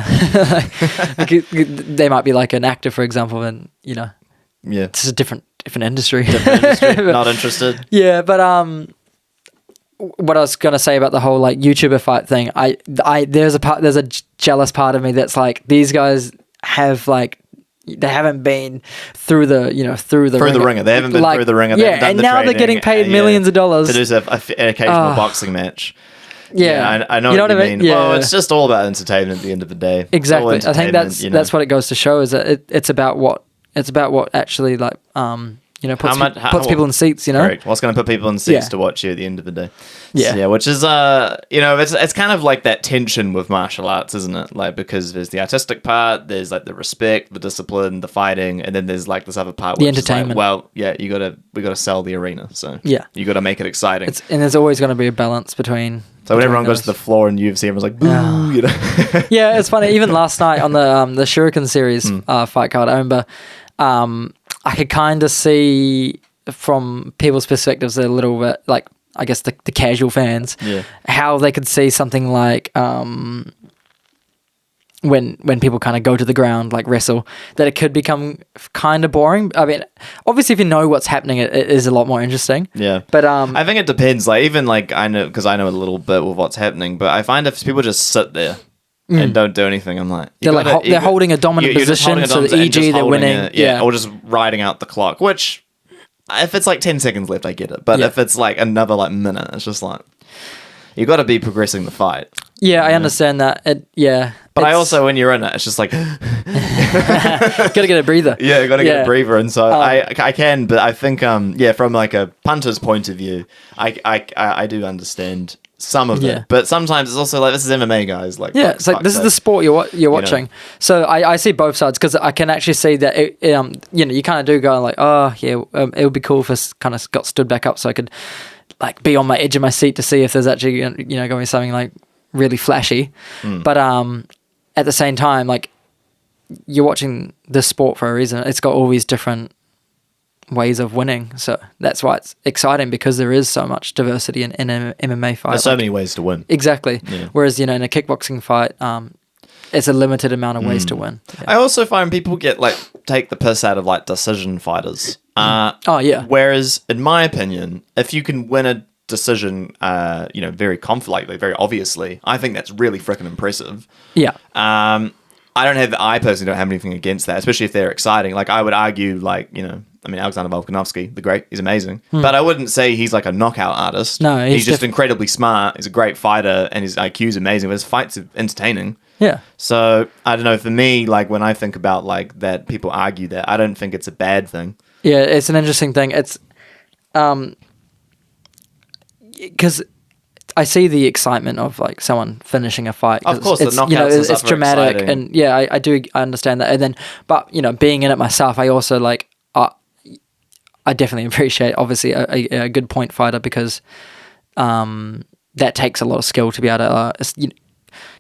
they might be like an actor, for example, and it's a different industry. Not interested. Yeah, but what I was gonna say about the whole like YouTuber fight thing, there's a jealous part of me that's like these guys have like. They haven't been through the ringer. They haven't been through the ringer. Yeah, and now they're getting paid millions of dollars to do an occasional boxing match. Yeah, I know what you mean. Yeah. Well, it's just all about entertainment at the end of the day. Exactly. I think that's what it goes to show is that it's about what actually like puts people in seats. Correct. What's going to put people in seats to watch you at the end of the day? Yeah. Yeah. Which is it's kind of like that tension with martial arts, isn't it? Like because there's the artistic part, there's like the respect, the discipline, the fighting, and then there's like this other part, the which entertainment. Is like, we gotta sell the arena, so you got to make it exciting. And there's always going to be a balance between. So when everyone goes to the floor in UFC, everyone's like, boo, Yeah, it's funny. Even last night on the Shuriken series fight card, I remember I could kind of see from people's perspectives a little bit, like, I guess the casual fans, how they could see something like when people kind of go to the ground, like wrestle, that it could become kind of boring. I mean, obviously, if you know what's happening, it is a lot more interesting. Yeah. But I think it depends. Like, even like I know a little bit with what's happening, but I find if people just sit there and don't do anything, I'm like, they're holding a dominant position, so e.g. they're winning. Or just riding out the clock, which if it's like 10 seconds left, I get it. But if it's like another like minute, it's just like, you got to be progressing the fight. Yeah, I understand that. But I also, when you're in it, it's just like... gotta get a breather. Yeah, you gotta get a breather. And so I can, but I think, from like a punter's point of view, I do understand some of it. But sometimes it's also like, this is MMA, guys. Like, it's like, this is the sport you're watching. So I see both sides, because I can actually see that, you kind of do go like, it would be cool if this kind of got stood back up so I could like be on my edge of my seat to see if there's actually, going to be something like really flashy. But at the same time, like, you're watching this sport for a reason. It's got all these different ways of winning, so that's why it's exciting, because there is so much diversity in an MMA fight. There's so many ways to win. Exactly. Whereas in a kickboxing fight, it's a limited amount of ways to win. I also find people take the piss out of like decision fighters. Whereas in my opinion, if you can win a decision, very very obviously, I think that's really freaking impressive. Yeah. I personally don't have anything against that, especially if they're exciting. Like, I would argue, Alexander Volkanovski, the great, he's amazing. But I wouldn't say he's like a knockout artist. No, he's just incredibly smart. He's a great fighter, and his IQ is amazing. But his fights are entertaining. Yeah. So I don't know. For me, like when I think about like that, people argue that, I don't think it's a bad thing. Yeah, it's an interesting thing. It's because I see the excitement of like someone finishing a fight. Of course, it's the knockouts and stuff it's dramatic, exciting. and yeah, I understand that. And then, but being in it myself, I also like I definitely appreciate obviously a good point fighter because that takes a lot of skill to be able to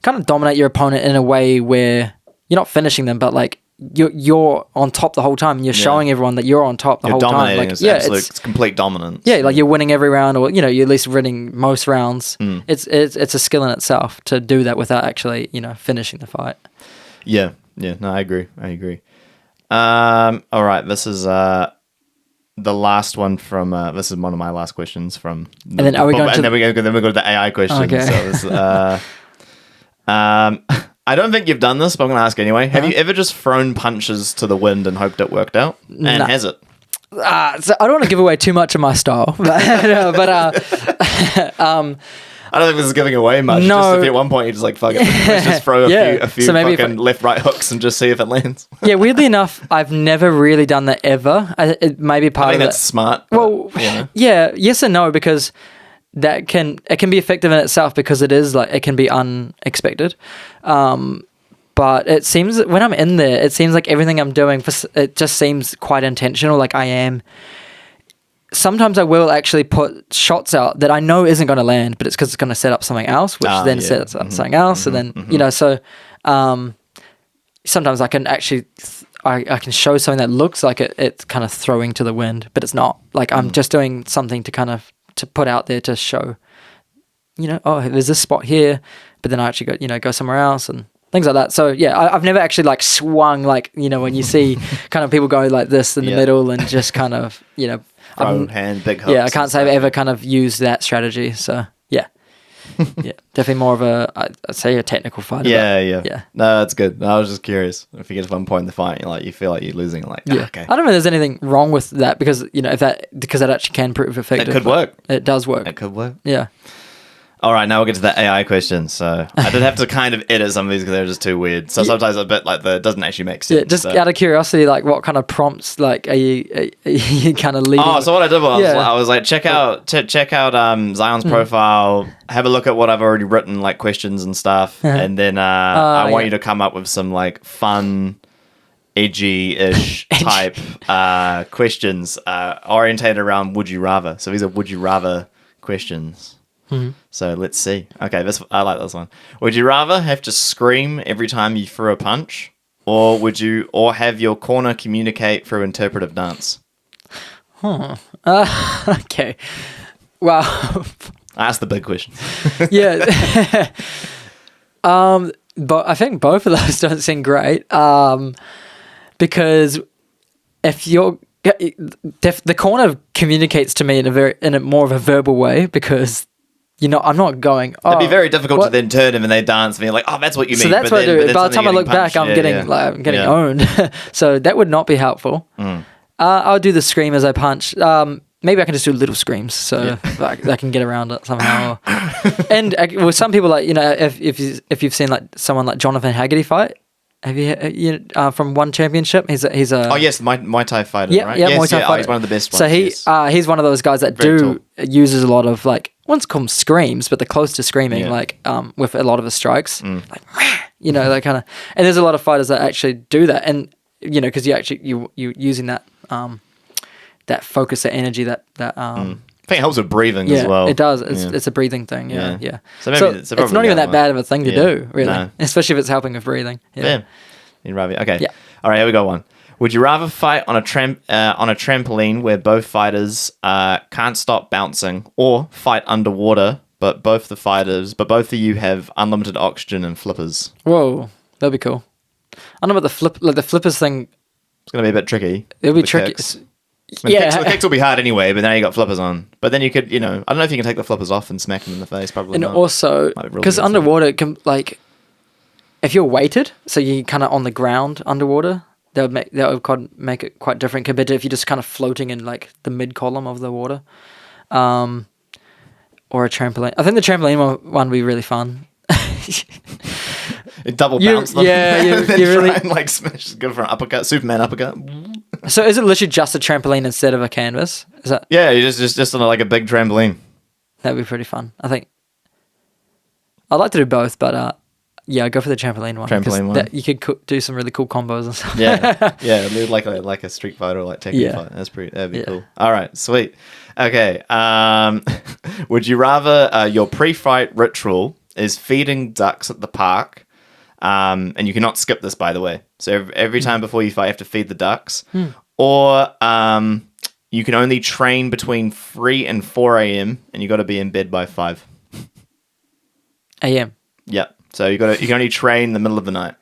kind of dominate your opponent in a way where you're not finishing them, but like you're on top the whole time, and you're showing everyone that you're on top the whole time. Dominating. Like, it's complete dominance. Yeah, like you're winning every round, or you're at least winning most rounds. It's a skill in itself to do that without actually finishing the fight. Yeah. No, I agree. All right, this is the last one from. This is one of my last questions from. And then are we going to? And then we go to the AI question. Okay. So this, I don't think you've done this, but I'm going to ask anyway. Have you ever just thrown punches to the wind and hoped it worked out? And has it? So I don't want to give away too much of my style, but I don't think this is giving away much. No. Just if at one point you just like, fuck it, let's just throw a few So maybe fucking left, right hooks and just see if it lands. Yeah, weirdly enough, I've never really done that ever. It may be part I of think it. that's smart. Well, yeah, yes and no, because it can be effective in itself because it is like it can be unexpected. But it seems that when I'm in there, it seems like everything I'm doing, it just seems quite intentional. Like I am. Sometimes I will actually put shots out that I know isn't going to land, but it's because it's going to set up something else, which then sets up something else, and then so sometimes I can actually I can show something that looks like it's kind of throwing to the wind, but it's not. Like I'm just doing something to put out there to show, there's this spot here, but then I actually go somewhere else and things like that. So yeah, I've never actually like swung like when you see kind of people go like this in the middle and just kind of throw hand, big hooks. Yeah, I can't say I've ever kind of used that strategy. So yeah, yeah, definitely more of I'd say a technical fighter. Yeah. No, that's good. I was just curious if you get to one point in the fight, you feel like you're losing. Like, okay. I don't know if there's anything wrong with that because because that actually can prove effective. It could work. It does work. It could work. Yeah. All right, now we'll get to the AI question. So I did have to kind of edit some of these because they're just too weird. So sometimes a bit like it doesn't actually make sense. Yeah, just out of curiosity, like what kind of prompts like are you kind of leading? Oh, so what I did was I was like, check out Zion's profile, have a look at what I've already written, like questions and stuff, and then I want you to come up with some like fun, edgy-ish type questions orientated around would you rather. So these are would you rather questions. So let's see. Okay, I like this one. Would you rather have to scream every time you threw a punch, or have your corner communicate through interpretive dance? Okay. Wow. I asked the big question. Yeah. But I think both of those don't seem great. Because if the corner communicates to me in a more of a verbal way because. I'm not going. It'd be very difficult to then turn them and they dance and be like, "Oh, that's what you mean." So that's what I do. By the time I look back, I'm getting owned. So that would not be helpful. I'll do the scream as I punch. Maybe I can just do little screams so I can get around it somehow. And with some people, like if you've seen like someone like Jonathan Haggerty fight. Have you from one championship? He's a oh yes, Muay Thai fighter, right? Yeah, Muay Thai fighter. He's one of the best ones. So he's one of those guys that uses a lot of like one's called screams, but they're close to screaming, like with a lot of the strikes, like that kind of. And there's a lot of fighters that actually do that, and because you using that that focus, that energy, that I think it helps with breathing as well. It does. It's a breathing thing. Yeah. So maybe it's not even that bad of a thing to do, really. No. Especially if it's helping with breathing. Yeah. Okay. Yeah. All right, here we go. One. Would you rather fight on a trampoline where both fighters can't stop bouncing, or fight underwater, but both of you have unlimited oxygen and flippers? Whoa, that'd be cool. I don't know about the flippers thing. It's gonna be a bit tricky. It'll be tricky. The kicks will be hard anyway, but now you got flippers on. But then you could, I don't know if you can take the flippers off and smack them in the face. Probably and not. Also, because underwater, if you're weighted, so you're kind of on the ground underwater, that would make it quite different compared to if you're just kind of floating in like the mid column of the water, or a trampoline. I think the trampoline one would be really fun. It double bounce them. Yeah, you really try and like smash, go for an uppercut, Superman uppercut. So is it literally just a trampoline instead of a canvas? Is that Yeah, you just on like a big trampoline. that'd be pretty fun? I think I'd like to do both, but yeah, go for the trampoline one. 'Cause Trampoline one. you could do some really cool combos and stuff. Yeah, like a Street Fighter or like Tekken Yeah. fight. That'd be cool. All right, sweet. Okay, would you rather your pre-fight ritual is feeding ducks at the park, and you cannot skip this, by the way. So every time before you fight, you have to feed the ducks, or you can only train between 3 and 4 a.m. and you got to be in bed by 5. AM. Yep. So you can only train in the middle of the night.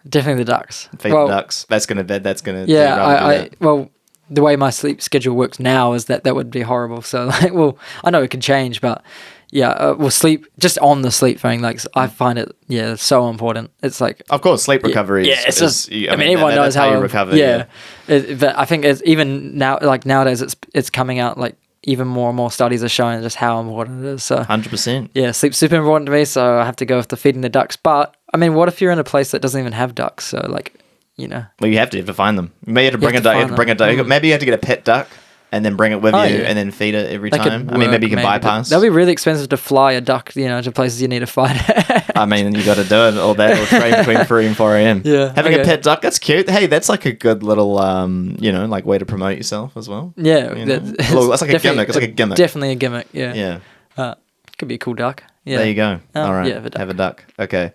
Definitely the ducks. Feed the ducks. That's gonna. Yeah, well, the way my sleep schedule works now is that would be horrible. So like, well, I know it can change, but yeah, well, sleep just on the sleep thing. Like I find it, so important. It's like, of course, sleep recovery. It's just. I mean, everyone knows how you recover. Yeah, but I think it's even now. Like nowadays, it's coming out like. Even more and more studies are showing just how important it is. So 100%. Yeah, sleep's super important to me, so I have to go with the feeding the ducks. But I mean, what if you're in a place that doesn't even have ducks? So like, well, you have to find them. Maybe you have to bring a duck. You have to bring a duck. Maybe you have to get a pet duck and then bring it with you and then feed it every time. I mean, maybe you can bypass. That'll be really expensive to fly a duck, to places you need to fight it. I mean, you got to do it all that or train between 3 and 4 a.m. Yeah, having a pet duck, that's cute. Hey, that's like a good little, like way to promote yourself as well. Yeah, that's like a gimmick. It's like a gimmick. Definitely a gimmick. Yeah. Yeah. Could be a cool duck. Yeah. There you go. All right. Yeah, have a duck. Okay.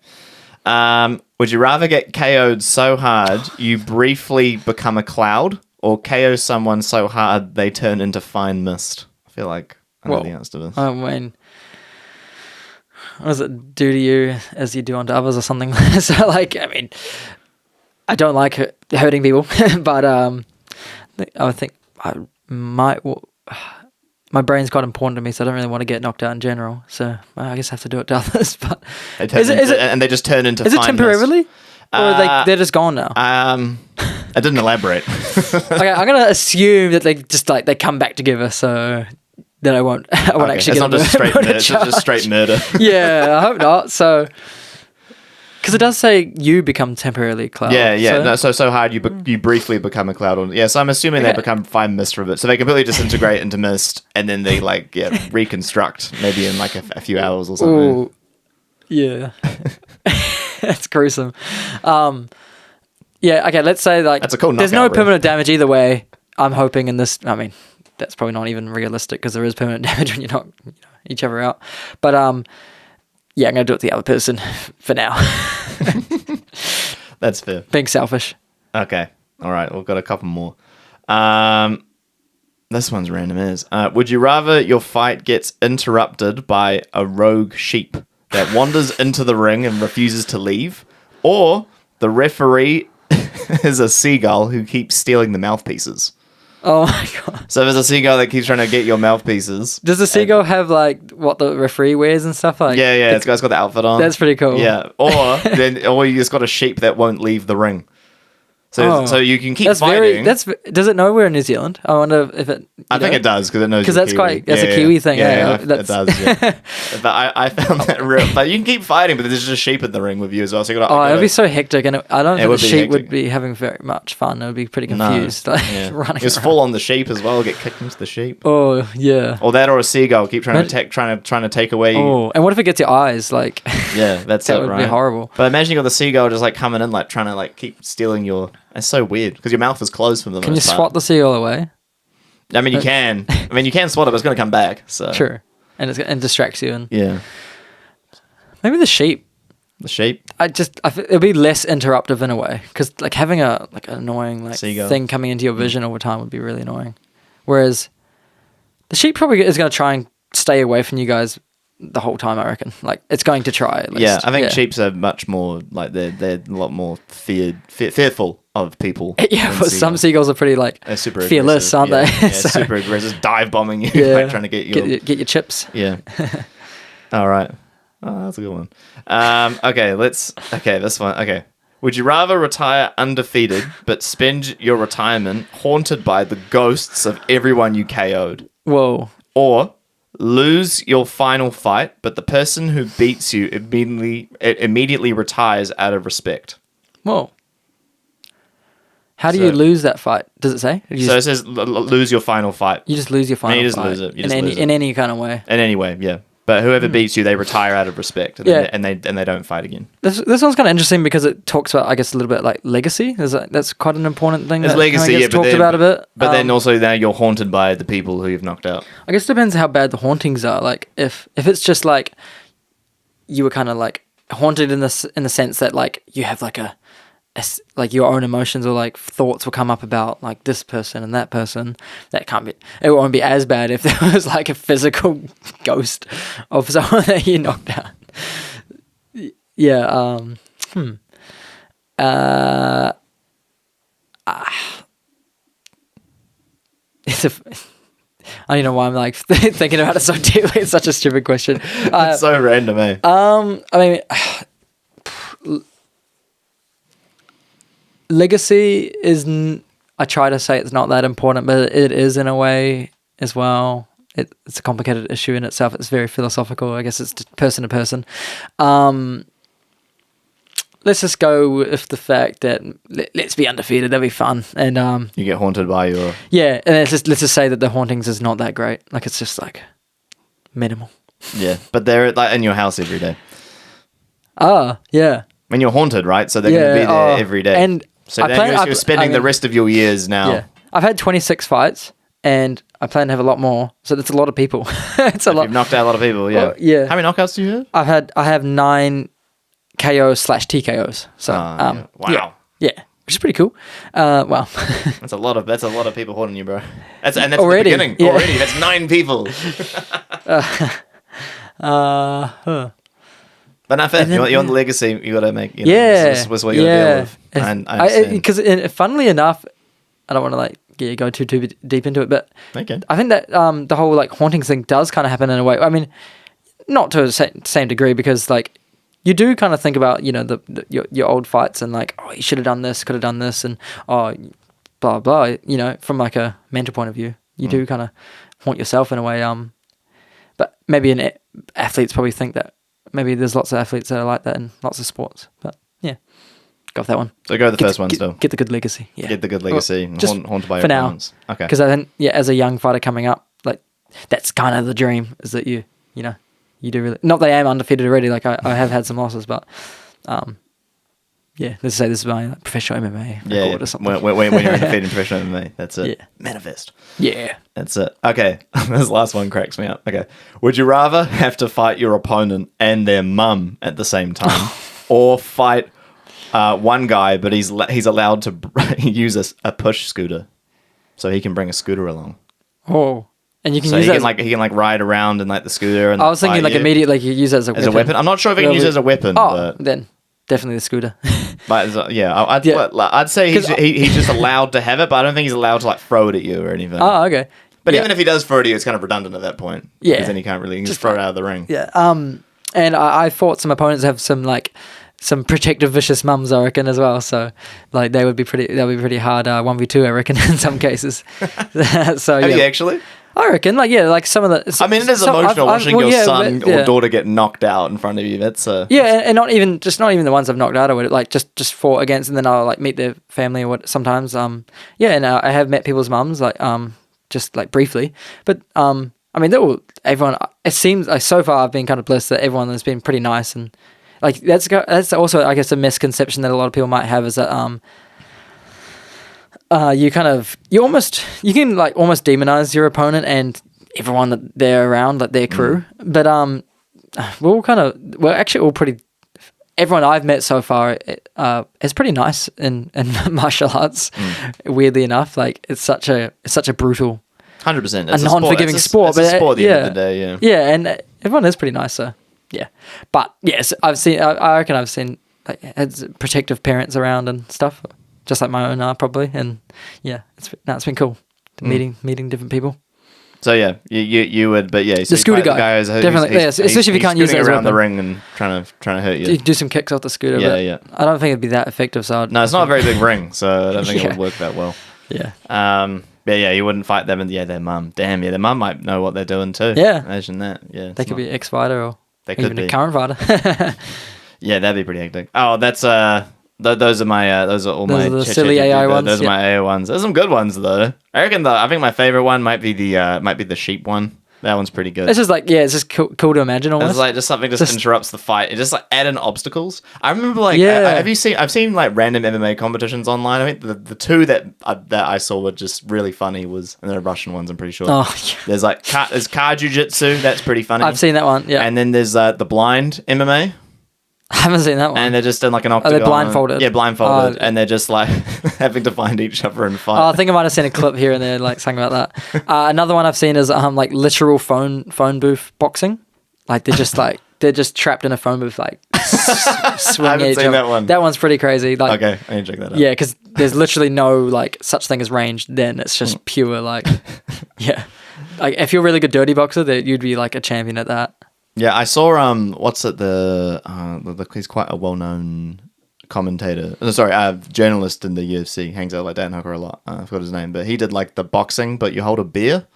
Would you rather get KO'd so hard you briefly become a cloud, or KO someone so hard they turn into fine mist? I feel like I know the answer to this. I mean, what does it do to you as you do unto others or something? So, like, I mean, I don't like hurting people, but I think I might. My brain's quite important to me, so I don't really want to get knocked out in general. So I guess I have to do it to others. But and they just turn into. Is it temporarily, or they're just gone now? I didn't elaborate. Okay, I'm gonna assume that they just they come back together, so then I won't actually get. It's not just straight murder. Yeah, I hope not. So. Because it does say you become temporarily a cloud. Yeah. So hard you briefly become a cloud. So I'm assuming they become fine mist for a bit. So they completely disintegrate into mist, and then they reconstruct maybe in like a few hours or something. Ooh, yeah, that's gruesome. Yeah. Okay. Let's say that's a cool. There's no permanent damage either way. I'm hoping in this. I mean, that's probably not even realistic because there is permanent damage when you knock each other out. But yeah, I'm going to do it to the other person for now. That's fair. Being selfish. Okay. All right. We've got a couple more. This one's random as. Would you rather your fight gets interrupted by a rogue sheep that wanders into the ring and refuses to leave, or the referee is a seagull who keeps stealing the mouthpieces? Oh my god! So there's a seagull that keeps trying to get your mouthpieces. Does the seagull have what the referee wears and stuff like? Yeah. It's got the outfit on. That's pretty cool. Yeah. Or you just got a sheep that won't leave the ring. So you can keep fighting. Does it know we're in New Zealand? I wonder if it. I think it does because it knows. Because that's a Kiwi thing. Yeah, it does. Yeah. But I found that real. But you can keep fighting, but there's just a sheep in the ring with you as well. So it'd be so hectic, and I don't think the sheep would be having very much fun. It would be pretty confused, running. It's full on the sheep as well. Get kicked into the sheep. Oh yeah. Or a seagull keep trying to take away. Oh, and what if it gets your eyes? Yeah, that's that it. would be horrible. But imagine you got the seagull just coming in, trying to keep stealing your. It's so weird because your mouth is closed for the most part. Can you swat the seagull away? I mean, you can. You can swat it, but it's going to come back. So sure, and it distracts you. And yeah, maybe the sheep. The sheep. It'll be less interruptive in a way because having an annoying seagull thing coming into your vision all the time would be really annoying. Whereas the sheep probably is going to try and stay away from you guys the whole time, I reckon. It's going to try at least. Yeah, I think sheeps are much more they're a lot more fearful of people. Yeah, but some seagulls are pretty super fearless, aren't they? Yeah, super aggressive, dive bombing you, trying to get your chips. Yeah. All right. Oh, that's a good one. Okay, this one. Okay. Would you rather retire undefeated but spend your retirement haunted by the ghosts of everyone you KO'd? Whoa. Or lose your final fight, but the person who beats you immediately retires out of respect? Whoa. How do you lose that fight? Does it say? So it says lose your final fight. You just lose your final fight. You just lose it. In any kind of way. In any way, yeah. But whoever beats you, they retire out of respect, and they don't fight again. This one's kind of interesting because it talks about, I guess, a little bit like legacy. That's quite an important thing. It's legacy, gets talked about a bit. But then also now you're haunted by the people who you've knocked out. I guess it depends how bad the hauntings are. Like if it's just like you were kind of like haunted in the sense that like you have like like your own emotions or like thoughts will come up about like this person and that person. That can't be. It won't be as bad if there was like a physical ghost of someone that you knocked out. Yeah. It's a. I don't know why I'm like thinking about it so deeply. It's such a stupid question. It's so random, eh? I mean. Legacy is, I try to say it's not that important, but it is in a way as well. It's a complicated issue in itself. It's very philosophical. I guess it's person to person. Let's just go with the fact that let's be undefeated. That'd be fun. And you get haunted by your... Yeah, and let's just say that the hauntings is not that great. Like it's just like minimal. Yeah, but they're like in your house every day. Yeah. When you're haunted, right? So they're going to be there every day. And so you're spending the rest of your years now. Yeah. I've had 26 fights, and I plan to have a lot more. So that's a lot of people. It's a lot. You've knocked out a lot of people, yeah. Well, yeah. How many knockouts do you have? I have 9 KOs/TKOs. So wow. Yeah. Which is pretty cool. Wow. That's a lot of people haunting you, bro. That's already, the beginning. Yeah. Already. That's 9 people. But not fair. You're on the legacy. You got to make. This was what you got to deal with. Because funnily enough, I don't want to like go too deep into it, but okay. I think that the whole like haunting thing does kind of happen in a way. I mean, not to the same degree, because like you do kind of think about your old fights and like, oh, you should have done this, could have done this, and oh, blah blah. From like a mental point of view, you do kind of haunt yourself in a way. But maybe athletes probably think that. Maybe there's lots of athletes that are like that in lots of sports. But yeah, go with that one. So go with the first one still. Get the good legacy. Yeah. Get the good legacy. Well, just haunted by for your now. opponents. Okay. Because I think, as a young fighter coming up, like that's kind of the dream, is that you do really. Not that I am undefeated already. Like I have had some losses, but let's say this is my professional MMA record or something. When you're undefeated in professional MMA, that's it. Yeah. Manifest. Yeah. That's it. Okay. This last one cracks me up. Okay. Would you rather have to fight your opponent and their mum at the same time, or fight one guy, but he's allowed to use a push scooter, so he can bring a scooter along? Oh. And you can use he can ride around in like the scooter. And I was thinking like immediately you use it as a weapon. As a weapon? I'm not sure if he can use it as a weapon. Oh, then definitely the scooter. But I'd say he's just allowed to have it, but I don't think he's allowed to like throw it at you or anything. Oh, okay. But even if he does throw it at you, it's kind of redundant at that point. Yeah. Because then he can't really just throw it out of the ring. Yeah. And I fought some opponents that have some protective, vicious mums, I reckon, as well. So like they'll be pretty hard 1v2, I reckon, in some cases. So have you actually? I reckon, like some of the. I mean, it is emotional watching your son or daughter get knocked out in front of you. That's and not even the ones I've knocked out, or like just fought against, and then I'll like meet their family or what sometimes. And I have met people's mums just like briefly, but I mean, everyone. It seems like so far I've been kind of blessed that everyone has been pretty nice, and like that's also I guess a misconception that a lot of people might have, is that you can almost demonize your opponent and everyone that they're around, like their crew. But we're actually all pretty. Everyone I've met so far is pretty nice in martial arts. Weirdly enough, like it's such a brutal, 100%, a non-forgiving sport. But it's a sport at the end of the day, yeah, and everyone is pretty nice. So yeah, but yes, I reckon I've seen like had protective parents around and stuff. Just like my own probably, and yeah, it's been cool meeting different people. So yeah, you would, but yeah, the scooter guy is definitely, especially if you can't use it as around the ring and trying to hurt you. You do some kicks off the scooter. Yeah. I don't think it'd be that effective. So no, it's not a very big ring, so I don't think it would work that well. Yeah. You wouldn't fight them, and their mum. Damn, their mum might know what they're doing too. Yeah, imagine that. Yeah, they could be ex-fighter or they could even be a current fighter. Yeah, that'd be pretty hectic. Oh, that's Those are my those are all Those my are the silly AI ones, Those are my AI ones. There's some good ones though. I reckon I think my favorite one might be the sheep one. That one's pretty good. It's just like, it's just cool to imagine almost. It's like just something just interrupts the fight. It just like add in obstacles. I remember like I've seen like random MMA competitions online. I think the two that I saw were just really funny and they're Russian ones, I'm pretty sure. Oh, yeah. There's like there's car jiu-jitsu, that's pretty funny. I've seen that one, yeah. And then there's the blind MMA. I haven't seen that one. And they're just in like an octagon. Are they blindfolded? Yeah, blindfolded. And they're just like having to find each other and fight. Oh, I think I might have seen a clip here and there, like something about that. Another one I've seen is like literal phone booth boxing. Like they're just trapped in a phone booth, like swinging each other. That one. That one's pretty crazy. Like, okay, I need to check that out. Yeah, because there's literally no like such thing as range. Then it's just pure like, yeah. Like if you're a really good dirty boxer, that you'd be like a champion at that. Yeah, I saw what's it he's quite a well-known commentator. Journalist in the UFC. Hangs out like Dan Hooker a lot. I forgot his name, but he did like the boxing, but you hold a beer.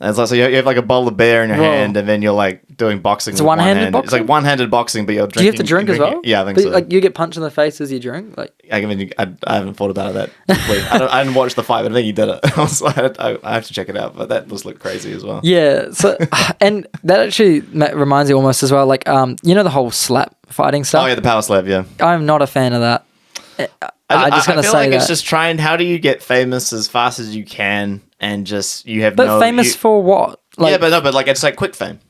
And it's like so you have like a bowl of beer in your hand, and then you're like doing boxing. It's one-handed boxing. It's like one-handed boxing, but you're drinking. Do you have to drink as well? Yeah, I think so. Like you get punched in the face as you drink. Like I haven't thought about it that deeply. I didn't watch the fight, but I think he did it. I have to check it out, but that does look crazy as well. Yeah. So and that actually reminds me almost as well. Like the whole slap fighting stuff. Oh yeah, the power slap. Yeah. I'm not a fan of that. I feel like it's just trying. How do you get famous as fast as you can, and just you have but famous for what? Like, but like it's like quick fame.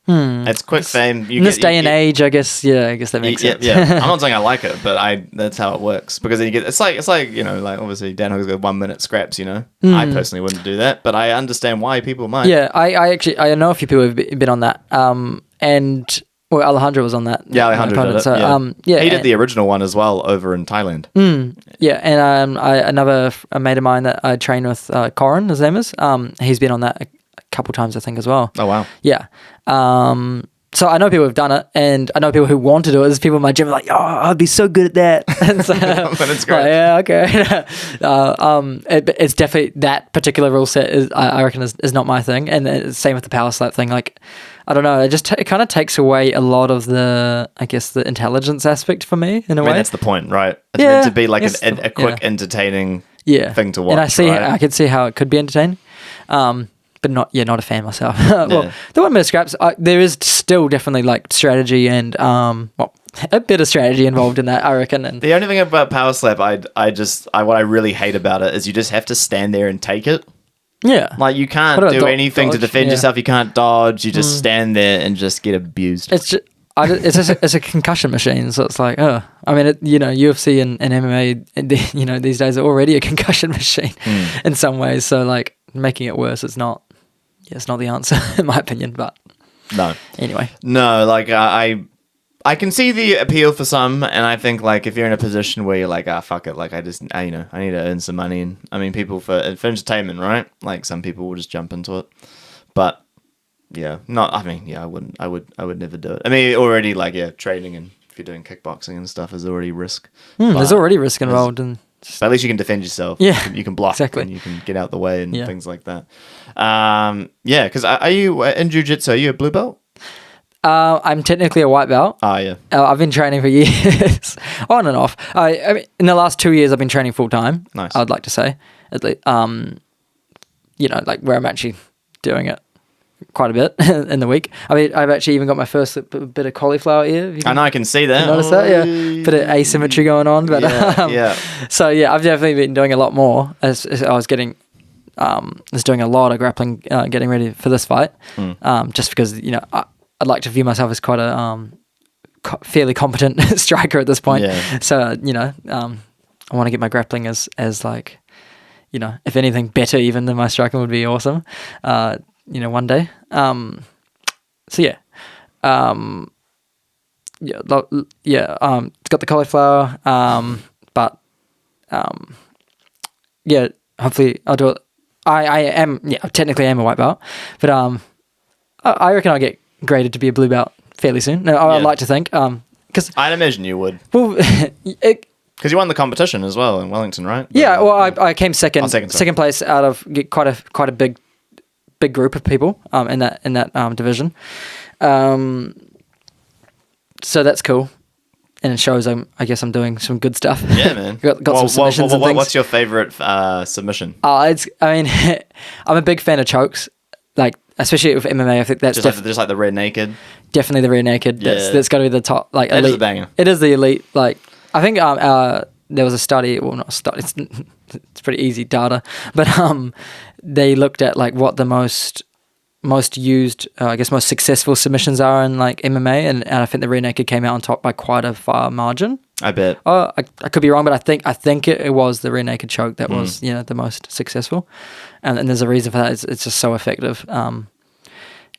It's quick fame. In this day and age, I guess that makes sense. Yeah. I'm not saying I like it, but that's how it works because then you get it's like like obviously Dan Hooker's got 1 minute scraps. I personally wouldn't do that, but I understand why people might. Yeah, I know a few people who've been on that. And Alejandro was on that. Yeah, Alejandro did it. So, he did the original one as well over in Thailand. Yeah, and a mate of mine that I train with, Corin, his name is. He's been on that a couple times, I think, as well. Oh wow. Yeah. So I know people who've done it, and I know people who want to do it. There's people in my gym like, oh, I'd be so good at that. And so, but it's great. Yeah, okay. It's definitely that particular rule set. I reckon is not my thing, and same with the power slap thing. Like, I don't know. It kind of takes away a lot of the intelligence aspect for me in a way. That's the point, right? It's meant to be like a quick, entertaining thing to watch. And I could see how it could be entertaining. But not a fan myself. Well, the 1 minute scraps, there is still definitely like strategy and a bit of strategy involved in that, I reckon. And the only thing about power slap, what I really hate about it is you just have to stand there and take it. Yeah, like you can't do anything to defend yourself. You can't dodge. You just stand there and just get abused. It's just, it's a concussion machine. So it's like, I mean, UFC and MMA, these days are already a concussion machine in some ways. So like making it worse, it's not the answer in my opinion. But no, anyway, no, like I can see the appeal for some, and I think like if you're in a position where you're like, fuck it, like I need to earn some money, and I mean people for entertainment, right? Like some people will just jump into it, but I would never do it. I mean already training and if you're doing kickboxing and stuff is already risk. There's already risk involved, and but at least you can defend yourself. Yeah, you can block exactly, and you can get out the way and things like that. Because are you in jiu-jitsu? Are you a blue belt? I'm technically a white belt. Oh, yeah. I've been training for years, on and off. I mean, in the last 2 years, I've been training full time. Nice. I'd like to say, at least, like where I'm actually doing it quite a bit in the week. I mean, I've actually even got my first bit of cauliflower ear. I know, I can see that. Notice that? Yeah, bit of asymmetry going on. But So yeah, I've definitely been doing a lot more as I was getting. Was doing a lot of grappling, getting ready for this fight. Just because I'd like to view myself as quite a fairly competent striker at this point. Yeah. So, I want to get my grappling as like, if anything better even than my striking would be awesome, one day. So yeah. It's got the cauliflower, but hopefully I'll do it. I technically am a white belt, but I reckon I'll get graded to be a blue belt fairly soon. No, I'd like to think, because I'd imagine you would. Well, because you won the competition as well in Wellington, right? Yeah, well, I came second place out of quite a big group of people in that division. So that's cool. and it shows I guess I'm doing some good stuff. Yeah, man. got some submissions and things. What's your favorite submission? I mean, I'm a big fan of chokes, like especially with MMA. I think that's just like the rear naked. Definitely the rear naked. That's got to be the top. Like that elite. is a banger. It is the elite. Like I think there was a study. Well, not a study. It's pretty easy data, but they looked at like what the most used, I guess most successful submissions are in like MMA, and I think the rear naked came out on top by quite a far margin. I bet. Oh, I could be wrong, but I think it was the rear naked choke that was the most successful, and there's a reason for that. It's just so effective.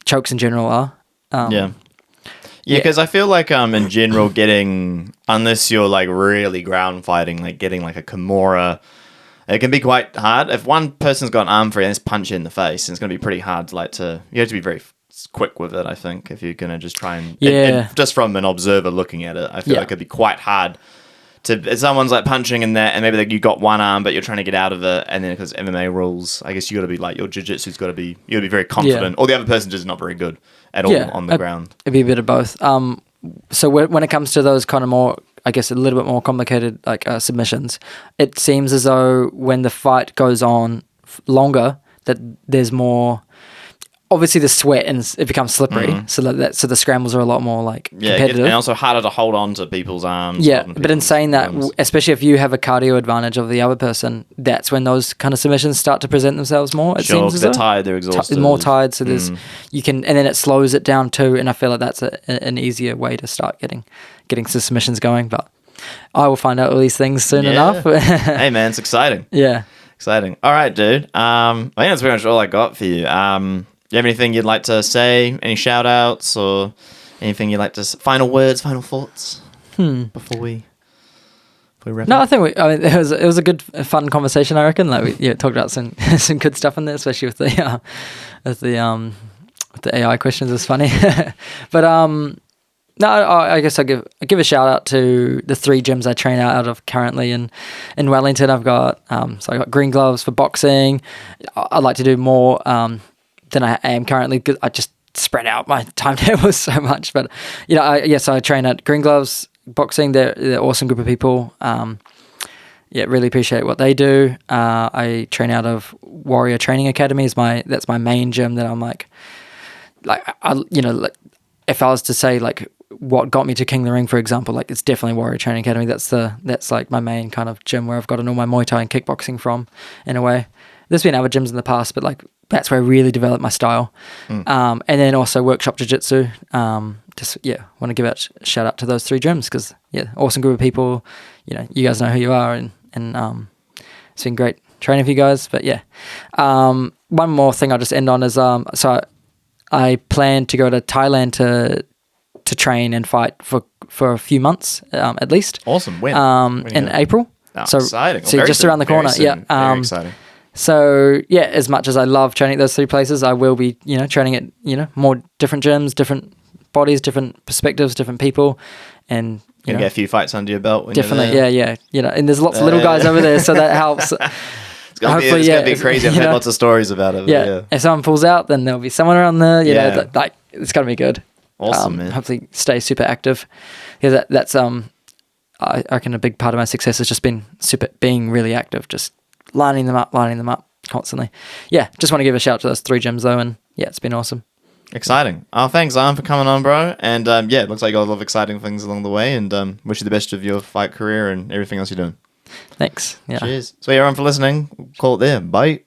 Chokes in general are. Yeah, because I feel like in general unless you're like really ground fighting, like getting like a Kimura, it can be quite hard. If one person's got an arm free and just punch you in the face, it's going to be pretty hard you have to be very quick with it, I think, if you're going to just try and just from an observer looking at it, I feel like it'd be quite hard if someone's like punching in there and maybe like you got one arm but you're trying to get out of it, and then because MMA rules, I guess you got to be like your jiu-jitsu's got to be, you got to be very confident, or the other person's just not very good at all on the ground. It'd be a bit of both. So when it comes to those kind of more, I guess, a little bit more complicated like submissions, it seems as though when the fight goes on longer, that there's more. Obviously, the sweat and it becomes slippery, so the scrambles are a lot more like competitive, and also harder to hold on to people's arms. Yeah, but in saying that, especially if you have a cardio advantage of the other person, that's when those kind of submissions start to present themselves more. It seems as they're though. tired, they're exhausted, more tired. So there's you can, and then it slows it down too. And I feel like that's an easier way to start getting some submissions going. But I will find out all these things soon enough. Hey man, it's exciting. Yeah, exciting. All right, dude. I think that's pretty much all I got for you. Do you have anything you'd like to say? Any shout outs or anything you'd like to final words, final thoughts before we wrap up? I think it was a good fun conversation, I reckon. Like we talked about some good stuff in there, especially with the AI questions. It's funny. But I guess I give a shout out to the 3 gyms I train out of currently in Wellington. I've got I got green gloves for boxing. I'd like to do more than I am currently, because I just spread out my timetable so much. But I train at Green Gloves Boxing. They're an awesome group of people. Really appreciate what they do. I train out of Warrior Training Academy. That's my main gym that I'm if I was to say like what got me to King of the Ring, for example, like it's definitely Warrior Training Academy. That's like my main kind of gym where I've gotten all my Muay Thai and kickboxing from, in a way. There's been other gyms in the past, but like that's where I really developed my style. And then also workshop jiu-jitsu. Want to give a shout out to those 3 gyms, because awesome group of people. You guys know who you are, and it's been great training for you guys. But one more thing I'll just end on is so I plan to go to Thailand to train and fight for a few months at least. Awesome. When? In April. Oh, so exciting. So just around the corner. Very exciting. So as much as I love training at those 3 places, I will be, training at, more different gyms, different bodies, different perspectives, different people, and get a few fights under your belt. When definitely, you're there. yeah. And there's lots of little guys over there, so that helps. It's gonna be crazy. I've heard lots of stories about it. Yeah. If someone pulls out, then there'll be someone around there. It's gonna be good. Awesome, man. Hopefully, stay super active. Yeah, that's I reckon a big part of my success has just been being really active, just lining them up constantly. Just want to give a shout out to those 3 gyms though, and it's been awesome. Exciting. Thanks, Arm, for coming on, bro. And it looks like you got a lot of exciting things along the way, and wish you the best of your fight career and everything else you're doing. Thanks. Yeah. Cheers. So everyone for listening. We'll call it there. Bye.